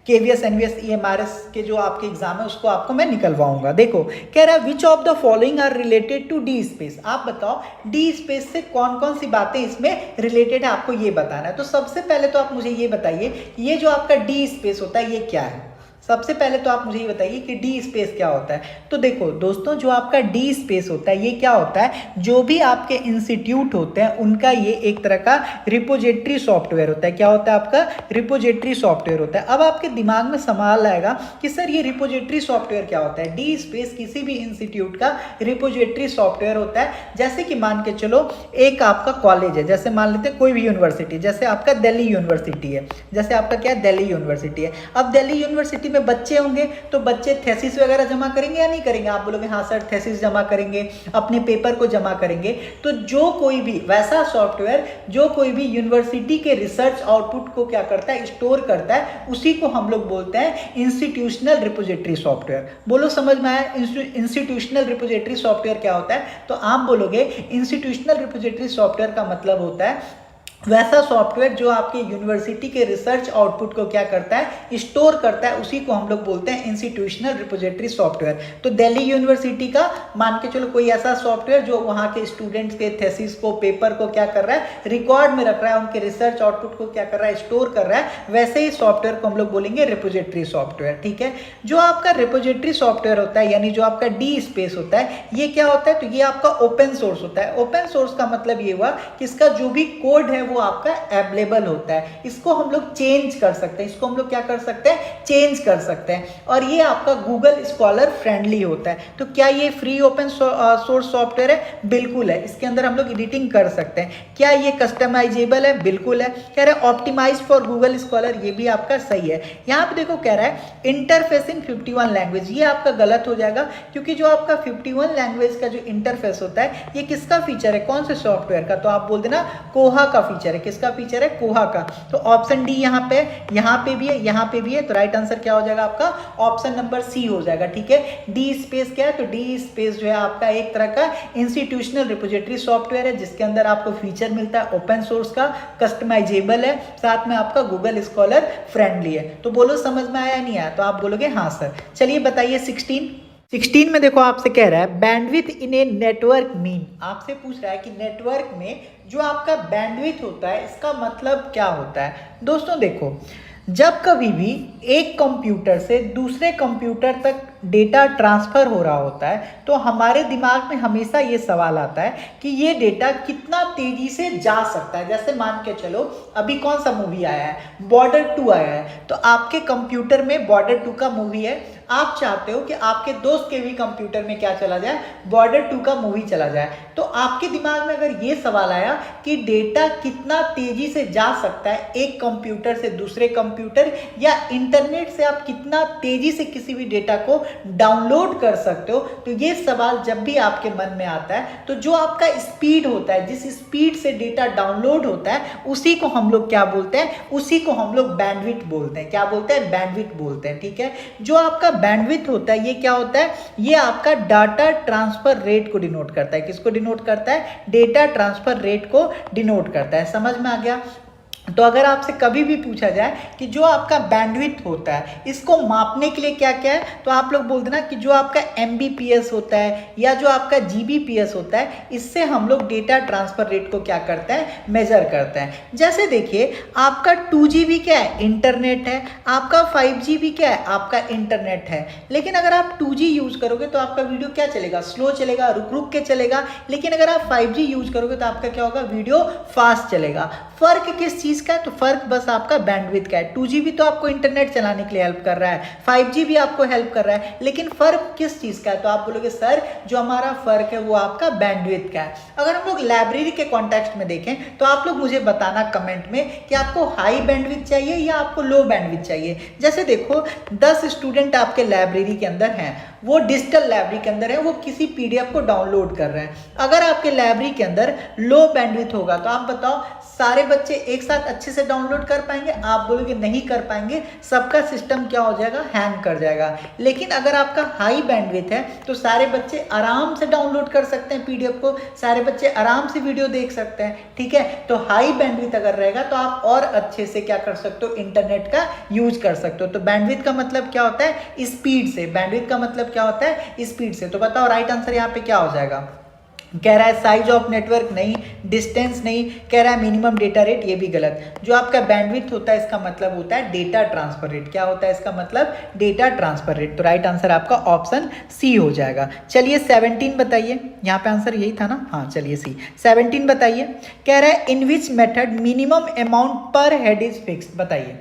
KVS NVS EMRS के जो आपके एग्जाम है उसको आपको मैं निकलवाऊंगा। देखो कह रहा है which of the following are related to D space. आप बताओ डी स्पेस से कौन कौन सी बातें इसमें रिलेटेड है, आपको ये बताना है। तो सबसे पहले तो आप मुझे ये बताइए ये जो आपका डी स्पेस होता है ये क्या है। सबसे पहले तो आप मुझे ये बताइए कि डी स्पेस क्या होता है। तो देखो दोस्तों जो आपका डी स्पेस होता है ये क्या होता है, जो भी आपके इंस्टीट्यूट होते हैं उनका ये एक तरह का रिपोजिटरी सॉफ्टवेयर होता है। क्या होता है आपका रिपोजिटरी सॉफ्टवेयर होता है। अब आपके दिमाग में सवाल आएगा कि सर ये रिपोजिटरी सॉफ्टवेयर क्या होता है। डी स्पेस किसी भी इंस्टीट्यूट का रिपोजिटरी सॉफ्टवेयर होता है। जैसे कि मान के चलो एक आपका कॉलेज है, जैसे मान लेते हैं कोई भी यूनिवर्सिटी, जैसे आपका दिल्ली यूनिवर्सिटी है, जैसे आपका क्या है दिल्ली यूनिवर्सिटी है। अब दिल्ली यूनिवर्सिटी में बच्चे होंगे तो बच्चे थेसिस वगैरह जमा करेंगे या नहीं करेंगे। आप बोलोगे हाँ सर थेसिस जमा करेंगे, अपने पेपर को जमा करेंगे। तो जो कोई भी वैसा सॉफ्टवेयर जो कोई भी यूनिवर्सिटी के रिसर्च आउटपुट को क्या करता है स्टोर करता है, उसी को हम लोग बोलते हैं इंस्टीट्यूशनल रिपोजिटरी सॉफ्टवेयर। बोलो समझ में आया इंस्टीट्यूशनल रिपोजिटरी सॉफ्टवेयर क्या होता है। तो आप बोलोगे इंस्टीट्यूशनल रिपोजिटरी सॉफ्टवेयर का मतलब होता है वैसा सॉफ्टवेयर जो आपके यूनिवर्सिटी के रिसर्च आउटपुट को क्या करता है स्टोर करता है, उसी को हम लोग बोलते हैं इंस्टीट्यूशनल रिपोजिटरी सॉफ्टवेयर। तो दिल्ली यूनिवर्सिटी का मान के चलो कोई ऐसा सॉफ्टवेयर जो वहाँ के स्टूडेंट्स के थेसिस को पेपर को क्या कर रहा है रिकॉर्ड में रख रहा है, उनके रिसर्च आउटपुट को क्या कर रहा है स्टोर कर रहा है, वैसे ही सॉफ्टवेयर को हम लोग बोलेंगे रिपोजिटरी सॉफ्टवेयर। ठीक है, जो आपका रिपोजिटरी सॉफ्टवेयर होता है यानी जो आपका डी स्पेस होता है ये क्या होता है, तो ये आपका ओपन सोर्स होता है। ओपन सोर्स का मतलब ये हुआ कि इसका जो भी कोड है वो आपका अवेलेबल होता है, इसको हम लोग चेंज कर सकते हैं, इसको हम लोग क्या कर सकते हैं चेंज कर सकते हैं। और ये आपका गूगल स्कॉलर फ्रेंडली होता है। तो क्या ये फ्री ओपन सोर्स सॉफ्टवेयर है? बिल्कुल है। इसके अंदर हम लोग एडिटिंग कर सकते हैं। क्या ये कस्टमाइजेबल है? बिल्कुल है। कह रहे हैं ऑप्टिमाइज फॉर गूगल स्कॉलर, ये भी आपका सही है। यहाँ पे देखो कह रहा है इंटरफेस इन 51 लैंग्वेज, ये आपका गलत हो जाएगा क्योंकि जो आपका 51 लैंग्वेज का जो इंटरफेस होता है ये किसका फीचर है, कौन से सॉफ्टवेयर का, तो आप बोल देना कोहा का फीचर है। किसका फीचर है? कोहा का। तो ऑप्शन डी यहाँ पे भी है, यहाँ पे भी है, तो राइट आंसर क्या हो जाएगा आपका ऑप्शन नंबर सी हो जाएगा। ठीक है, डी स्पेस क्या है, तो डी स्पेस जो है आपका एक तरह का इंस्टीट्यूशनल रिपोजिटरी सॉफ्टवेयर है जिसके अंदर आपको फीचर मिलता है ओपन सोर्स का, कस्टमाइजेबल है, साथ में आपका गूगल स्कॉलर फ्रेंडली है। तो बोलो समझ में आया नहीं आया, तो आप बोलोगे हाँ सर। चलिए बताइए 16 में देखो आपसे कह रहा है bandwidth in a network mean. आपसे पूछ रहा है कि नेटवर्क में जो आपका बैंडविड्थ होता है इसका मतलब क्या होता है। दोस्तों देखो जब कभी भी एक कंप्यूटर से दूसरे कंप्यूटर तक डेटा ट्रांसफ़र हो रहा होता है तो हमारे दिमाग में हमेशा ये सवाल आता है कि ये डेटा कितना तेज़ी से जा सकता है। जैसे मान के चलो अभी कौन सा मूवी आया है, बॉर्डर 2 आया है, तो आपके कंप्यूटर में बॉर्डर 2 का मूवी है, आप चाहते हो कि आपके दोस्त के भी कंप्यूटर में क्या चला जाए, बॉर्डर 2 का मूवी चला जाए। तो आपके दिमाग में अगर ये सवाल आया कि डेटा कितना तेज़ी से जा सकता है एक कंप्यूटर से दूसरे कंप्यूटर, या इंटरनेट से आप कितना तेज़ी से किसी भी डेटा को डाउनलोड कर सकते हो, तो ये सवाल जब भी आपके मन में आता है तो जो आपका स्पीड होता है, जिस स्पीड से डेटा डाउनलोड होता है उसी को हम लोग क्या बोलते हैं, उसी को हम लोग बैंडविड्थ बोलते हैं। क्या बोलते हैं? बैंडविड्थ बोलते हैं। ठीक है, जो आपका बैंडविड्थ होता है ये क्या होता है, ये आपका डाटा ट्रांसफर रेट को डिनोट करता है। किसको डिनोट करता है? डेटा ट्रांसफर रेट को डिनोट करता है। समझ में आ गया? तो अगर आपसे कभी भी पूछा जाए कि जो आपका बैंडविड्थ होता है इसको मापने के लिए क्या क्या है, तो आप लोग बोल देना कि जो आपका MBPS होता है या जो आपका GBPS होता है, इससे हम लोग डेटा ट्रांसफर रेट को क्या करते हैं, मेजर करते हैं। जैसे देखिए आपका 2GB क्या है, इंटरनेट है, आपका 5GB क्या है, आपका इंटरनेट है। लेकिन अगर आप 2G यूज़ करोगे तो आपका वीडियो क्या चलेगा, स्लो चलेगा, रुक रुक के चलेगा। लेकिन अगर आप 5G यूज़ करोगे तो आपका क्या होगा, वीडियो फास्ट चलेगा। फर्क किस चीज़ का है, तो फर्क बस आपका बैंडविड्थ का है। 2GB तो आपको इंटरनेट चलाने के लिए हेल्प कर रहा है, 5G भी आपको हेल्प कर रहा है, लेकिन फर्क किस चीज़ का है, तो आप बोलोगे सर जो हमारा फर्क है वो आपका बैंडविड्थ का है। अगर हम लोग लाइब्रेरी के कॉन्टेक्स्ट में देखें तो आप लोग मुझे बताना कमेंट में कि आपको हाई बैंडविड्थ चाहिए या आपको लो बैंडविड्थ चाहिए। जैसे देखो 10 स्टूडेंट आपके लाइब्रेरी के अंदर हैं वो डिजिटल लाइब्रेरी के अंदर है, वो किसी पीडीएफ को डाउनलोड कर रहे हैं। अगर आपके लाइब्रेरी के अंदर लो बैंडविड्थ होगा तो आप बताओ सारे बच्चे एक साथ अच्छे से डाउनलोड कर पाएंगे? आप बोलोगे नहीं कर पाएंगे, सबका सिस्टम क्या हो जाएगा, हैंग कर जाएगा। लेकिन अगर आपका हाई बैंडविड्थ है तो सारे बच्चे आराम से डाउनलोड कर सकते हैं पीडीएफ को, सारे बच्चे आराम से वीडियो देख सकते हैं, ठीक है। तो हाई बैंडविड्थ अगर रहेगा तो आप और अच्छे से क्या कर सकते हो, इंटरनेट का यूज कर सकते हो। तो बैंडविड्थ का मतलब क्या होता है, स्पीड से। बैंडविड्थ का मतलब क्या होता है, स्पीड से। तो बताओ राइट आंसर यहाँ पे क्या हो जाएगा। कह रहा है साइज ऑफ नेटवर्क नहीं, डिस्टेंस नहीं, कह रहा है मिनिमम डेटा रेट, ये भी गलत। जो आपका बैंडविड्थ होता है इसका मतलब होता है डेटा ट्रांसफर रेट। क्या होता है इसका मतलब, डेटा ट्रांसफर रेट। तो राइट आंसर आपका ऑप्शन सी हो जाएगा। चलिए 17 बताइए, यहाँ पे आंसर यही था ना, हाँ चलिए सी। 17 बताइए, कह रहा है इन विच मेथड मिनिमम अमाउंट पर हेड इज फिक्स्ड। बताइए,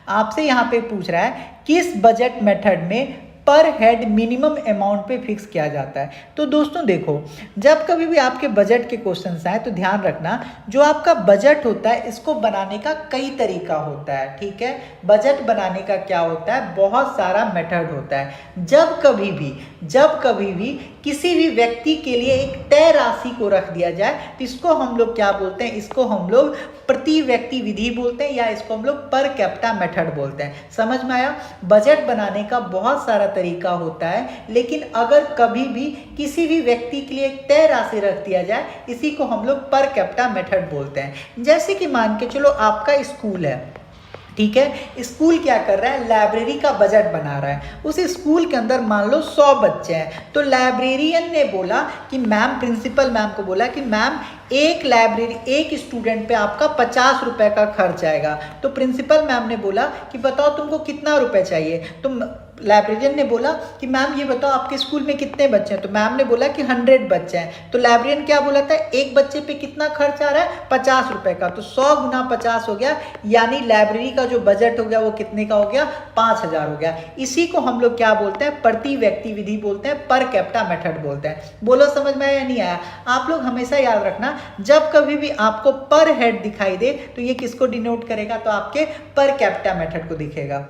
आपसे यहाँ पे पूछ रहा है किस बजट मेथड में पर हेड मिनिमम अमाउंट पे फिक्स किया जाता है। तो दोस्तों देखो, जब कभी भी आपके बजट के क्वेश्चंस आए तो ध्यान रखना, जो आपका बजट होता है इसको बनाने का कई तरीका होता है, ठीक है। बजट बनाने का क्या होता है, बहुत सारा मेथड होता है। जब कभी भी किसी भी व्यक्ति के लिए एक तय राशि को रख दिया जाए तो इसको हम लोग क्या बोलते हैं, इसको हम लोग प्रति व्यक्ति विधि बोलते हैं, या इसको हम लोग पर कैपिटा मेथड बोलते हैं। समझ में आया। बजट बनाने का बहुत सारा तरीका होता है, लेकिन अगर कभी भी किसी भी व्यक्ति के लिए एक तय राशि रख दिया जाए, इसी को हम लोग पर कैपिटा मेथड बोलते हैं। जैसे कि मान के चलो आपका स्कूल है, ठीक है। स्कूल क्या कर रहा है, लाइब्रेरी का बजट बना रहा है। उस स्कूल के अंदर मान लो 100 बच्चे हैं, तो लाइब्रेरियन ने बोला कि मैम, प्रिंसिपल मैम को बोला कि मैम एक स्टूडेंट पे आपका 50 रुपए का खर्च आएगा। तो प्रिंसिपल मैम ने बोला कि बताओ तुमको कितना रुपए चाहिए। तो लाइब्रेरियन ने बोला कि मैम ये बताओ आपके स्कूल में कितने बच्चे हैं। तो मैम ने बोला कि 100 बच्चे हैं। तो लाइब्रेरियन क्या बोला था, एक बच्चे पे कितना खर्च आ रहा है, 50 रुपए का। तो 100 गुना 50 हो गया, यानी लाइब्रेरी का जो बजट हो गया वो कितने का हो गया, 5000 हो गया। इसी को हम लोग क्या बोलते हैं, प्रति व्यक्ति विधि बोलते हैं, पर कैपिटा मेथड बोलते हैं। बोलो समझ में आया या नहीं आया। आप लोग हमेशा याद रखना, जब कभी भी आपको पर हेड दिखाई दे तो ये किसको डिनोट करेगा, तो आपके पर कैपिटा मेथड को दिखेगा।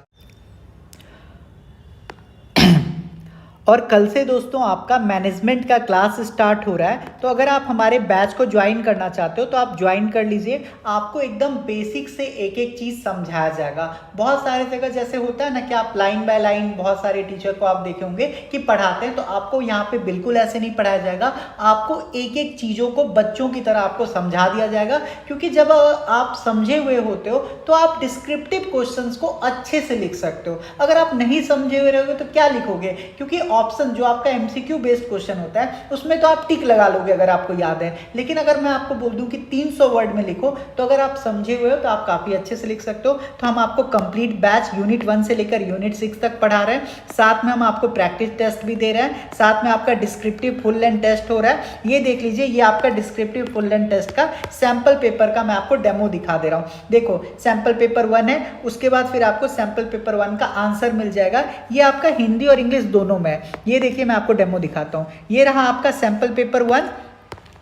और कल से दोस्तों आपका मैनेजमेंट का क्लास स्टार्ट हो रहा है, तो अगर आप हमारे बैच को ज्वाइन करना चाहते हो तो आप ज्वाइन कर लीजिए। आपको एकदम बेसिक से एक एक चीज़ समझाया जाएगा। बहुत सारे जगह जैसे होता है ना कि आप लाइन बाय लाइन बहुत सारे टीचर को आप देखे होंगे कि पढ़ाते हैं, तो आपको यहाँ पे बिल्कुल ऐसे नहीं पढ़ाया जाएगा। आपको एक एक चीज़ों को बच्चों की तरह आपको समझा दिया जाएगा, क्योंकि जब आप समझे हुए होते हो तो आप डिस्क्रिप्टिव क्वेश्चंस को अच्छे से लिख सकते हो। अगर आप नहीं समझे हुए रहोगे तो क्या लिखोगे, क्योंकि ऑप्शन जो आपका एमसीक्यू बेस्ड क्वेश्चन होता है उसमें तो आप टिक लगा लोगे अगर आपको याद है। लेकिन अगर मैं आपको बोल दूं कि 300 वर्ड में लिखो, तो अगर आप समझे हुए हो तो आप काफ़ी अच्छे से लिख सकते हो। तो हम आपको कंप्लीट बैच यूनिट 1 से लेकर यूनिट 6 तक पढ़ा रहे हैं। साथ में हम आपको प्रैक्टिस टेस्ट भी दे रहे हैं, साथ में आपका डिस्क्रिप्टिव फुल लेंथ टेस्ट हो रहा है। ये देख लीजिए, ये आपका डिस्क्रिप्टिव फुल लेंथ टेस्ट का सैंपल पेपर का मैं आपको डेमो दिखा दे रहा हूँ। देखो सैंपल पेपर 1 है, उसके बाद फिर आपको सैंपल पेपर 1 का आंसर मिल जाएगा। ये आपका हिंदी और इंग्लिश दोनों में। ये देखिए मैं आपको डेमो दिखाता हूँ। ये रहा आपका सैंपल पेपर 1,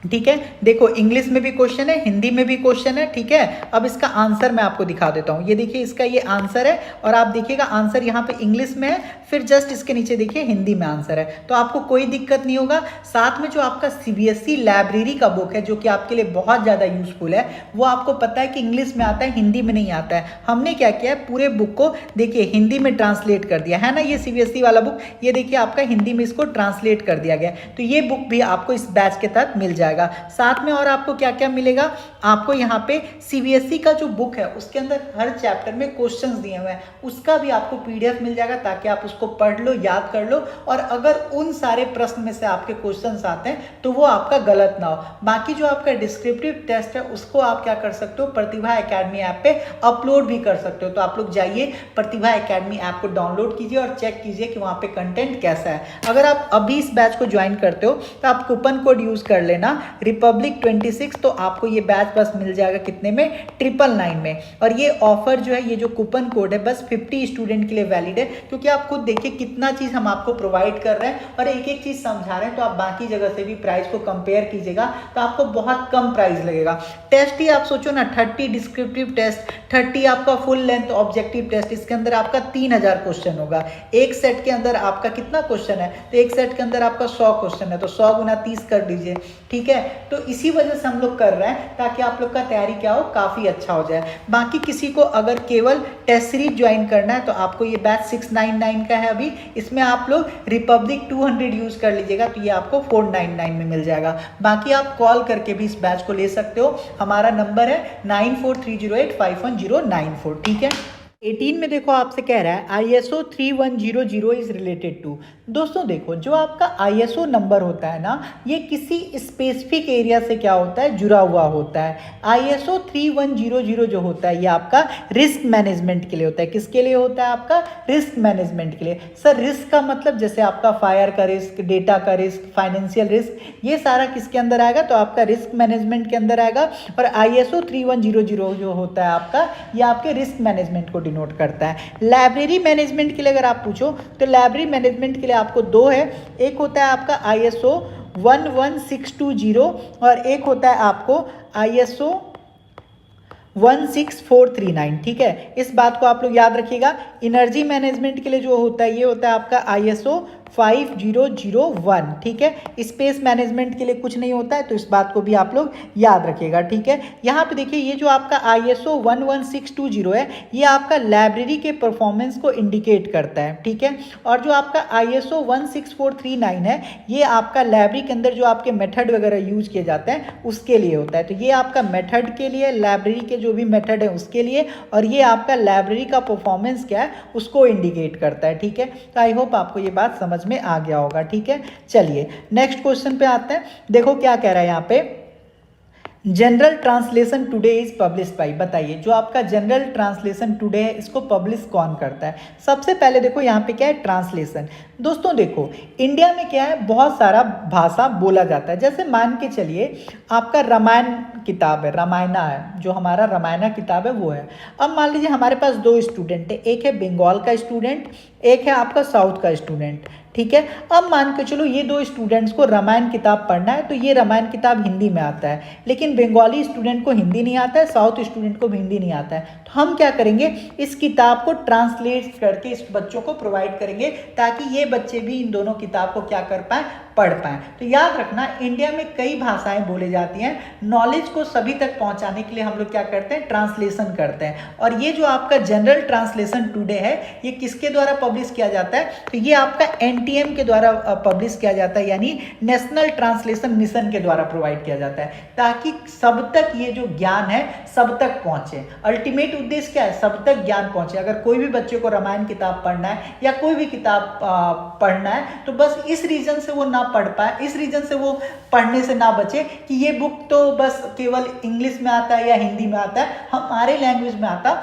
ठीक है। देखो इंग्लिश में भी क्वेश्चन है, हिंदी में भी क्वेश्चन है, ठीक है। अब इसका आंसर मैं आपको दिखा देता हूँ। ये देखिए इसका ये आंसर है, और आप देखिएगा आंसर यहाँ पे इंग्लिश में है, फिर जस्ट इसके नीचे देखिए हिंदी में आंसर है। तो आपको कोई दिक्कत नहीं होगा। साथ में जो आपका सीबीएसई लाइब्रेरी का बुक है, जो कि आपके लिए बहुत ज़्यादा यूजफुल है, वो आपको पता है कि इंग्लिश में आता है, हिंदी में नहीं आता है। हमने क्या किया है, पूरे बुक को देखिए हिंदी में ट्रांसलेट कर दिया है ना। ये सीबीएसई वाला बुक, ये देखिए आपका हिंदी में इसको ट्रांसलेट कर दिया गया। तो ये बुक भी आपको इस बैच के तहत मिल जाएगा। साथ में और आपको क्या क्या मिलेगा, आपको यहाँ पे सीबीएसई का जो बुक है उसके अंदर हर चैप्टर में क्वेश्चंस दिए हुए हैं, उसका भी आपको पीडीएफ मिल जाएगा, ताकि आप उसको पढ़ लो, याद कर लो। और अगर उन सारे प्रश्न में से आपके क्वेश्चंस आते हैं तो वो आपका गलत ना हो। बाकी जो आपका डिस्क्रिप्टिव टेस्ट है उसको आप क्या कर सकते हो, प्रतिभा एकेडमी ऐप पे अपलोड भी कर सकते हो। तो आप लोग जाइए प्रतिभा एकेडमी ऐप को डाउनलोड कीजिए और चेक कीजिए कि वहाँ पे कंटेंट कैसा है। अगर आप अभी इस बैच को ज्वाइन करते हो तो आप कूपन कोड यूज कर लेना रिपब्लिक 26, तो आपको ये बैच बस मिल जाएगा कितने में, 999 में। और ये ऑफर जो है, ये जो कूपन कोड है बस 50 स्टूडेंट के लिए वैलिड है, क्योंकि आप खुद देखिए कितना चीज़ हम आपको प्रोवाइड कर रहे हैं और एक एक चीज़ समझा रहे हैं। तो आप बाकी जगह से भी प्राइस को कंपेयर कीजिएगा तो आपको बहुत कम प्राइस लगेगा। टेस्ट ही आप सोचो ना, 30 डिस्क्रिप्टिव टेस्ट, 30 आपका फुल लेंथ ऑब्जेक्टिव टेस्ट, इसके अंदर आपका 3000 क्वेश्चन होगा। एक सेट के अंदर आपका कितना क्वेश्चन है, तो एक सेट के अंदर आपका 100 क्वेश्चन है, तो 100 गुना 30 कर दीजिए, ठीक है। तो इसी वजह से हम लोग कर रहे हैं ताकि आप लोग का तैयारी क्या हो, काफ़ी अच्छा हो जाए। बाकी किसी को अगर केवल टेस्ट सीरीज ज्वाइन करना है तो आपको ये बैच 699 का है अभी, इसमें आप लोग रिपब्लिक 200 यूज कर लीजिएगा तो ये आपको 499 में मिल जाएगा। बाकी आप कॉल करके भी इस बैच को ले सकते हो, हमारा नंबर है 9430851094, ठीक है। 18 में देखो आपसे कह रहा है ISO 3100 इज रिलेटेड टू। दोस्तों देखो, जो आपका ISO नंबर होता है ना, ये किसी स्पेसिफिक एरिया से क्या होता है, जुड़ा हुआ होता है। ISO 3100 जो होता है ये आपका रिस्क मैनेजमेंट के लिए होता है। किसके लिए होता है, आपका रिस्क मैनेजमेंट के लिए। सर रिस्क का मतलब जैसे आपका फायर का रिस्क, डेटा का रिस्क, फाइनेंशियल रिस्क, ये सारा किसके अंदर आएगा, तो आपका रिस्क मैनेजमेंट के अंदर आएगा। और ISO 3100 जो होता है आपका, ये आपके रिस्क मैनेजमेंट को डिनोट करता है। लाइब्रेरी मैनेजमेंट के लिए अगर आप पूछो तो लाइब्रेरी मैनेजमेंट के लिए आपको दो है, एक होता है आपका ISO 11620 और एक होता है आपको ISO 16439, ठीक है। इस बात को आप लोग याद रखिएगा। एनर्जी मैनेजमेंट के लिए जो होता है ये होता है आपका ISO 5001, ठीक है। स्पेस मैनेजमेंट के लिए कुछ नहीं होता है, तो इस बात को भी आप लोग याद रखिएगा, ठीक है। यहाँ पे देखिए ये जो आपका ISO 11620 है ये आपका लाइब्रेरी के परफॉर्मेंस को इंडिकेट करता है, ठीक है। और जो आपका ISO 16439 है ये आपका लाइब्रेरी के अंदर जो आपके मेथड वगैरह यूज किए जाते हैं उसके लिए होता है। तो ये आपका मेथड के लिए, लाइब्रेरी के जो भी मेथड है उसके लिए, और ये आपका लाइब्रेरी का परफॉर्मेंस क्या है उसको इंडिकेट करता है, ठीक है। तो आई होप आपको ये बात समझ में आ गया होगा, ठीक है। चलिए नेक्स्ट क्वेश्चन पे आते हैं। देखो क्या कह रहा है यहाँ पे, general translation today is publish by. बताइए जो आपका जनरल ट्रांसलेशन टुडे है इसको पब्लिश कौन करता है। सबसे पहले देखो यहाँ पे क्या है, ट्रांसलेशन। दोस्तों देखो इंडिया में क्या है, बहुत सारा भाषा बोला जाता है। जैसे मान के चलिए आपका रामायण किताब है, रामायणा है, जो हमारा रामायणा किताब है वो है। अब मान लीजिए हमारे पास दो स्टूडेंट है, एक है बंगाल का स्टूडेंट, एक है आपका साउथ का स्टूडेंट, ठीक है। अब मान के चलो ये दो स्टूडेंट्स को रामायण किताब पढ़ना है, तो ये रामायण किताब हिंदी में आता है, लेकिन बंगाली स्टूडेंट को हिंदी नहीं आता है, साउथ स्टूडेंट को भी हिंदी नहीं आता है। तो हम क्या करेंगे, इस किताब को ट्रांसलेट करके इस बच्चों को प्रोवाइड करेंगे ताकि ये बच्चे भी इन दोनों किताब को क्या कर पाए, पढ़ पाएँ। तो याद रखना इंडिया में कई भाषाएं बोली जाती हैं, नॉलेज को सभी तक पहुंचाने के लिए हम लोग क्या करते हैं, ट्रांसलेशन करते हैं। और ये जो आपका जनरल ट्रांसलेशन टुडे है ये किसके द्वारा पब्लिश किया जाता है, तो ये आपका NTM के द्वारा पब्लिश किया जाता है, यानी नेशनल ट्रांसलेशन मिशन के द्वारा प्रोवाइड किया जाता है, ताकि सब तक ये जो ज्ञान है सब तक पहुंचे। अल्टीमेट उद्देश्य क्या है, सब तक ज्ञान पहुंचे। अगर कोई भी बच्चे को रामायण किताब पढ़ना है या कोई भी किताब पढ़ना है तो बस इस रीजन से वो ना पढ़ पाए, इस रीजन से वो पढ़ने से ना बचे कि ये बुक तो बस केवल इंग्लिश में आता है या हिंदी में आता है, हमारे लैंग्वेज में आता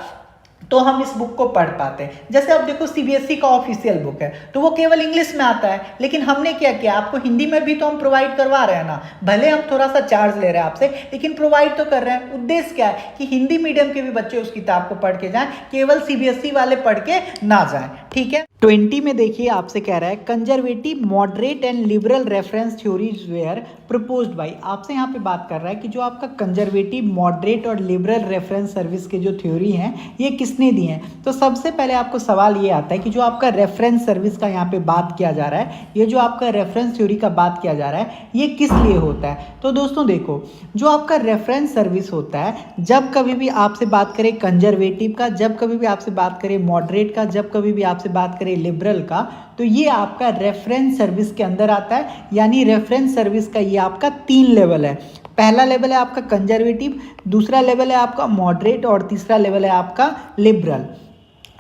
तो हम इस बुक को पढ़ पाते हैं। जैसे अब देखो CBSE का ऑफिशियल बुक है तो वो केवल इंग्लिश में आता है, लेकिन हमने क्या किया, आपको हिंदी में भी तो हम प्रोवाइड करवा रहे हैं ना, भले हम थोड़ा सा चार्ज ले रहे हैं आपसे लेकिन प्रोवाइड तो कर रहे हैं। उद्देश्य क्या है कि हिंदी मीडियम के भी बच्चे उस किताब को पढ़ के जाएं, केवल CBSE वाले पढ़ के ना जाएं, ठीक है। 20 में देखिए आपसे कह रहा है conservative moderate and liberal reference theories were proposed by. आपसे यहाँ पे बात कर रहा है कि जो आपका कंजर्वेटिव मॉडरेट और लिबरल रेफरेंस सर्विस के जो थ्योरी हैं ये किसने दी हैं। तो सबसे पहले आपको सवाल ये आता है कि जो आपका रेफरेंस सर्विस का यहाँ पे बात किया जा रहा है, ये जो आपका रेफरेंस थ्योरी का बात किया जा रहा है ये किस लिए होता है। तो दोस्तों देखो जो आपका रेफरेंस सर्विस होता है, जब कभी भी आपसे बात करें कंजर्वेटिव का, जब कभी भी आपसे बात करें मॉडरेट का, जब कभी भी आपसे बात करें लिबरल का, तो ये आपका रेफरेंस सर्विस के अंदर आता है। यानी रेफरेंस सर्विस का ये आपका 3 लेवल है। पहला लेवल है आपका कंजर्वेटिव, दूसरा लेवल है आपका मॉडरेट और तीसरा लेवल है आपका लिबरल।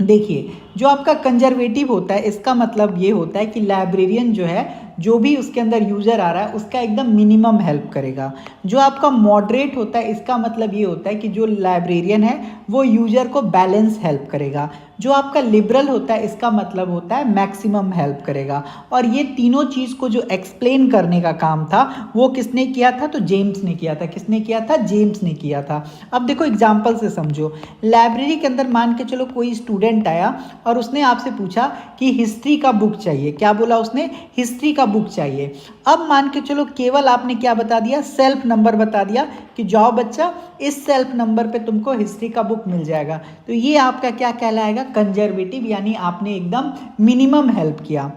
देखिए जो आपका कंजर्वेटिव होता है इसका मतलब ये होता है कि लाइब्रेरियन जो है जो भी उसके अंदर यूज़र आ रहा है उसका एकदम मिनिमम हेल्प करेगा। जो आपका मॉडरेट होता है इसका मतलब ये होता है कि जो लाइब्रेरियन है वो यूज़र को बैलेंस हेल्प करेगा। जो आपका लिबरल होता है इसका मतलब होता है मैक्सिमम हेल्प करेगा। और ये तीनों चीज़ को जो एक्सप्लेन करने का काम था वो किसने किया था? तो जेम्स ने किया था। किसने किया था? जेम्स ने किया था। अब देखो एग्जाम्पल से समझो। लाइब्रेरी के अंदर मान के चलो कोई स्टूडेंट आया और उसने आपसे पूछा कि हिस्ट्री का बुक चाहिए। क्या बोला उसने? हिस्ट्री का बुक चाहिए। अब मान के चलो केवल आपने क्या बता दिया? सेल्फ नंबर बता दिया कि जाओ बच्चा इस सेल्फ नंबर पे तुमको हिस्ट्री का बुक मिल जाएगा। तो ये आपका क्या कहलाएगा? कंजर्वेटिव, यानी आपने एकदम मिनिमम हेल्प किया।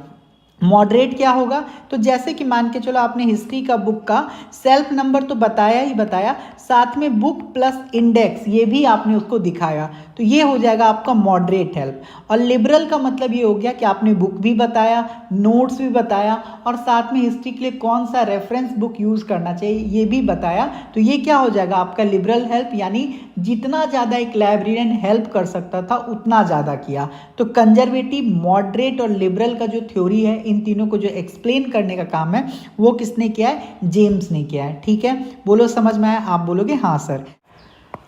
मॉडरेट क्या होगा? तो जैसे कि मान के चलो आपने हिस्ट्री का बुक का सेल्फ नंबर तो बताया ही बताया, साथ में बुक प्लस इंडेक्स ये भी आपने उसको दिखाया, तो ये हो जाएगा आपका मॉडरेट हेल्प। और लिबरल का मतलब ये हो गया कि आपने बुक भी बताया, नोट्स भी बताया और साथ में हिस्ट्री के लिए कौन सा रेफरेंस बुक यूज़ करना चाहिए ये भी बताया। तो ये क्या हो जाएगा? आपका लिबरल हेल्प, यानी जितना ज़्यादा एक लाइब्रेरियन हेल्प कर सकता था उतना ज़्यादा किया। तो कंजर्वेटिव, मॉडरेट और लिबरल का जो थ्योरी है, इन तीनों को जो एक्सप्लेन करने का काम है वो किसने किया है? जेम्स ने किया है। ठीक है, बोलो समझ में आया? आप बोलोगे हाँ सर।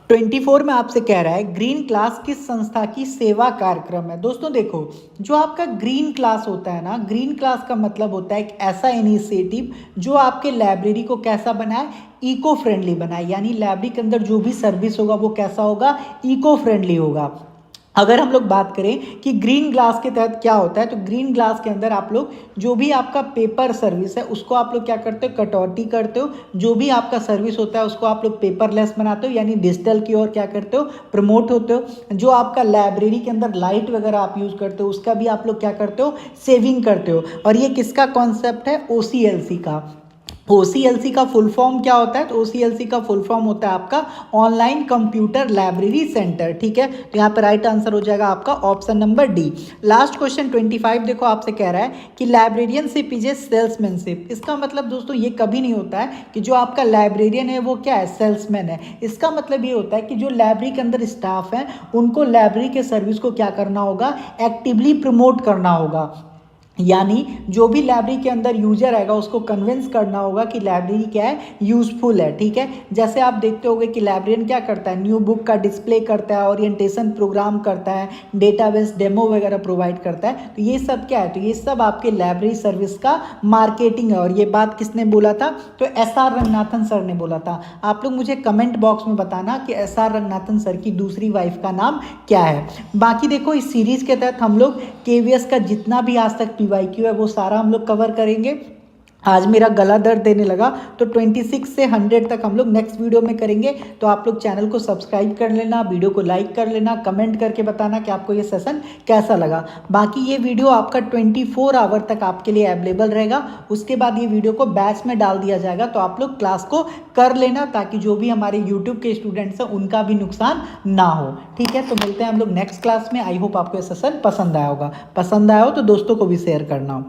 24 में आपसे कह रहा है ग्रीन क्लास किस संस्था की सेवा कार्यक्रम है। दोस्तों देखो, जो आपका ग्रीन क्लास होता है ना, ग्रीन क्लास का मतलब होता है एक ऐसा इनिशिएटिव जो आपके लाइब्रेरी को कैसा बनाए? इको फ्रेंडली बनाए। यानी लाइब्रेरी के अंदर जो भी सर्विस होगा वो कैसा होगा? इको फ्रेंडली होगा। अगर हम लोग बात करें कि ग्रीन ग्लास के तहत क्या होता है, तो ग्रीन ग्लास के अंदर आप लोग जो भी आपका पेपर सर्विस है उसको आप लोग क्या करते हो? कटौती करते हो। जो भी आपका सर्विस होता है उसको आप लोग पेपरलेस बनाते हो, यानी डिजिटल की ओर क्या करते हो? प्रमोट होते हो। जो आपका लाइब्रेरी के अंदर लाइट वगैरह आप यूज़ करते हो उसका भी आप लोग क्या करते हो? सेविंग करते हो। और ये किसका कॉन्सेप्ट है? OCLC का। OCLC का फुल फॉर्म क्या होता है? तो OCLC का फुल फॉर्म होता है आपका ऑनलाइन कंप्यूटर लाइब्रेरी सेंटर। ठीक है, तो यहाँ पर राइट आंसर हो जाएगा आपका option number D. Last question 25 देखो आपसे कह रहा है कि लाइब्रेरियनशिप इज ए सेल्समैनशिप। इसका मतलब दोस्तों ये कभी नहीं होता है कि जो आपका लाइब्रेरियन है वो क्या है? सेल्समैन है। इसका मतलब ये होता है कि जो लाइब्रेरी के अंदर स्टाफ है उनको लाइब्रेरी के सर्विस को क्या करना होगा? एक्टिवली प्रमोट करना होगा। यानी जो भी लाइब्रेरी के अंदर यूजर आएगा उसको कन्विंस करना होगा कि लाइब्रेरी क्या है? यूजफुल है। ठीक है, जैसे आप देखते होंगे कि लाइब्रेरियन क्या करता है? न्यू बुक का डिस्प्ले करता है, ओरिएंटेशन प्रोग्राम करता है, डेटाबेस डेमो वगैरह प्रोवाइड करता है। तो ये सब क्या है? तो ये सब आपके लाइब्रेरी सर्विस का मार्केटिंग है। और ये बात किसने बोला था? तो SR रंगनाथन सर ने बोला था। आप लोग मुझे कमेंट बॉक्स में बताना कि SR रंगनाथन सर की दूसरी वाइफ का नाम क्या है। बाकी देखो इस सीरीज के तहत हम लोग KVS का जितना भी आज तक PYQ है वो सारा हम लोग कवर करेंगे। आज मेरा गला दर्द देने लगा तो 26 से 100 तक हम लोग नेक्स्ट वीडियो में करेंगे। तो आप लोग चैनल को सब्सक्राइब कर लेना, वीडियो को लाइक कर लेना, कमेंट करके बताना कि आपको ये सेशन कैसा लगा। बाकी ये वीडियो आपका 24 आवर तक आपके लिए अवेलेबल रहेगा। उसके बाद ये वीडियो को बैच में डाल दिया जाएगा, तो आप लोग क्लास को कर लेना ताकि जो भी हमारे यूट्यूब के स्टूडेंट्स हैं उनका भी नुकसान ना हो। ठीक है, तो मिलते हैं हम लोग नेक्स्ट क्लास में। आई होप आपको ये सेशन पसंद आया होगा। पसंद आया हो तो दोस्तों को भी शेयर करना।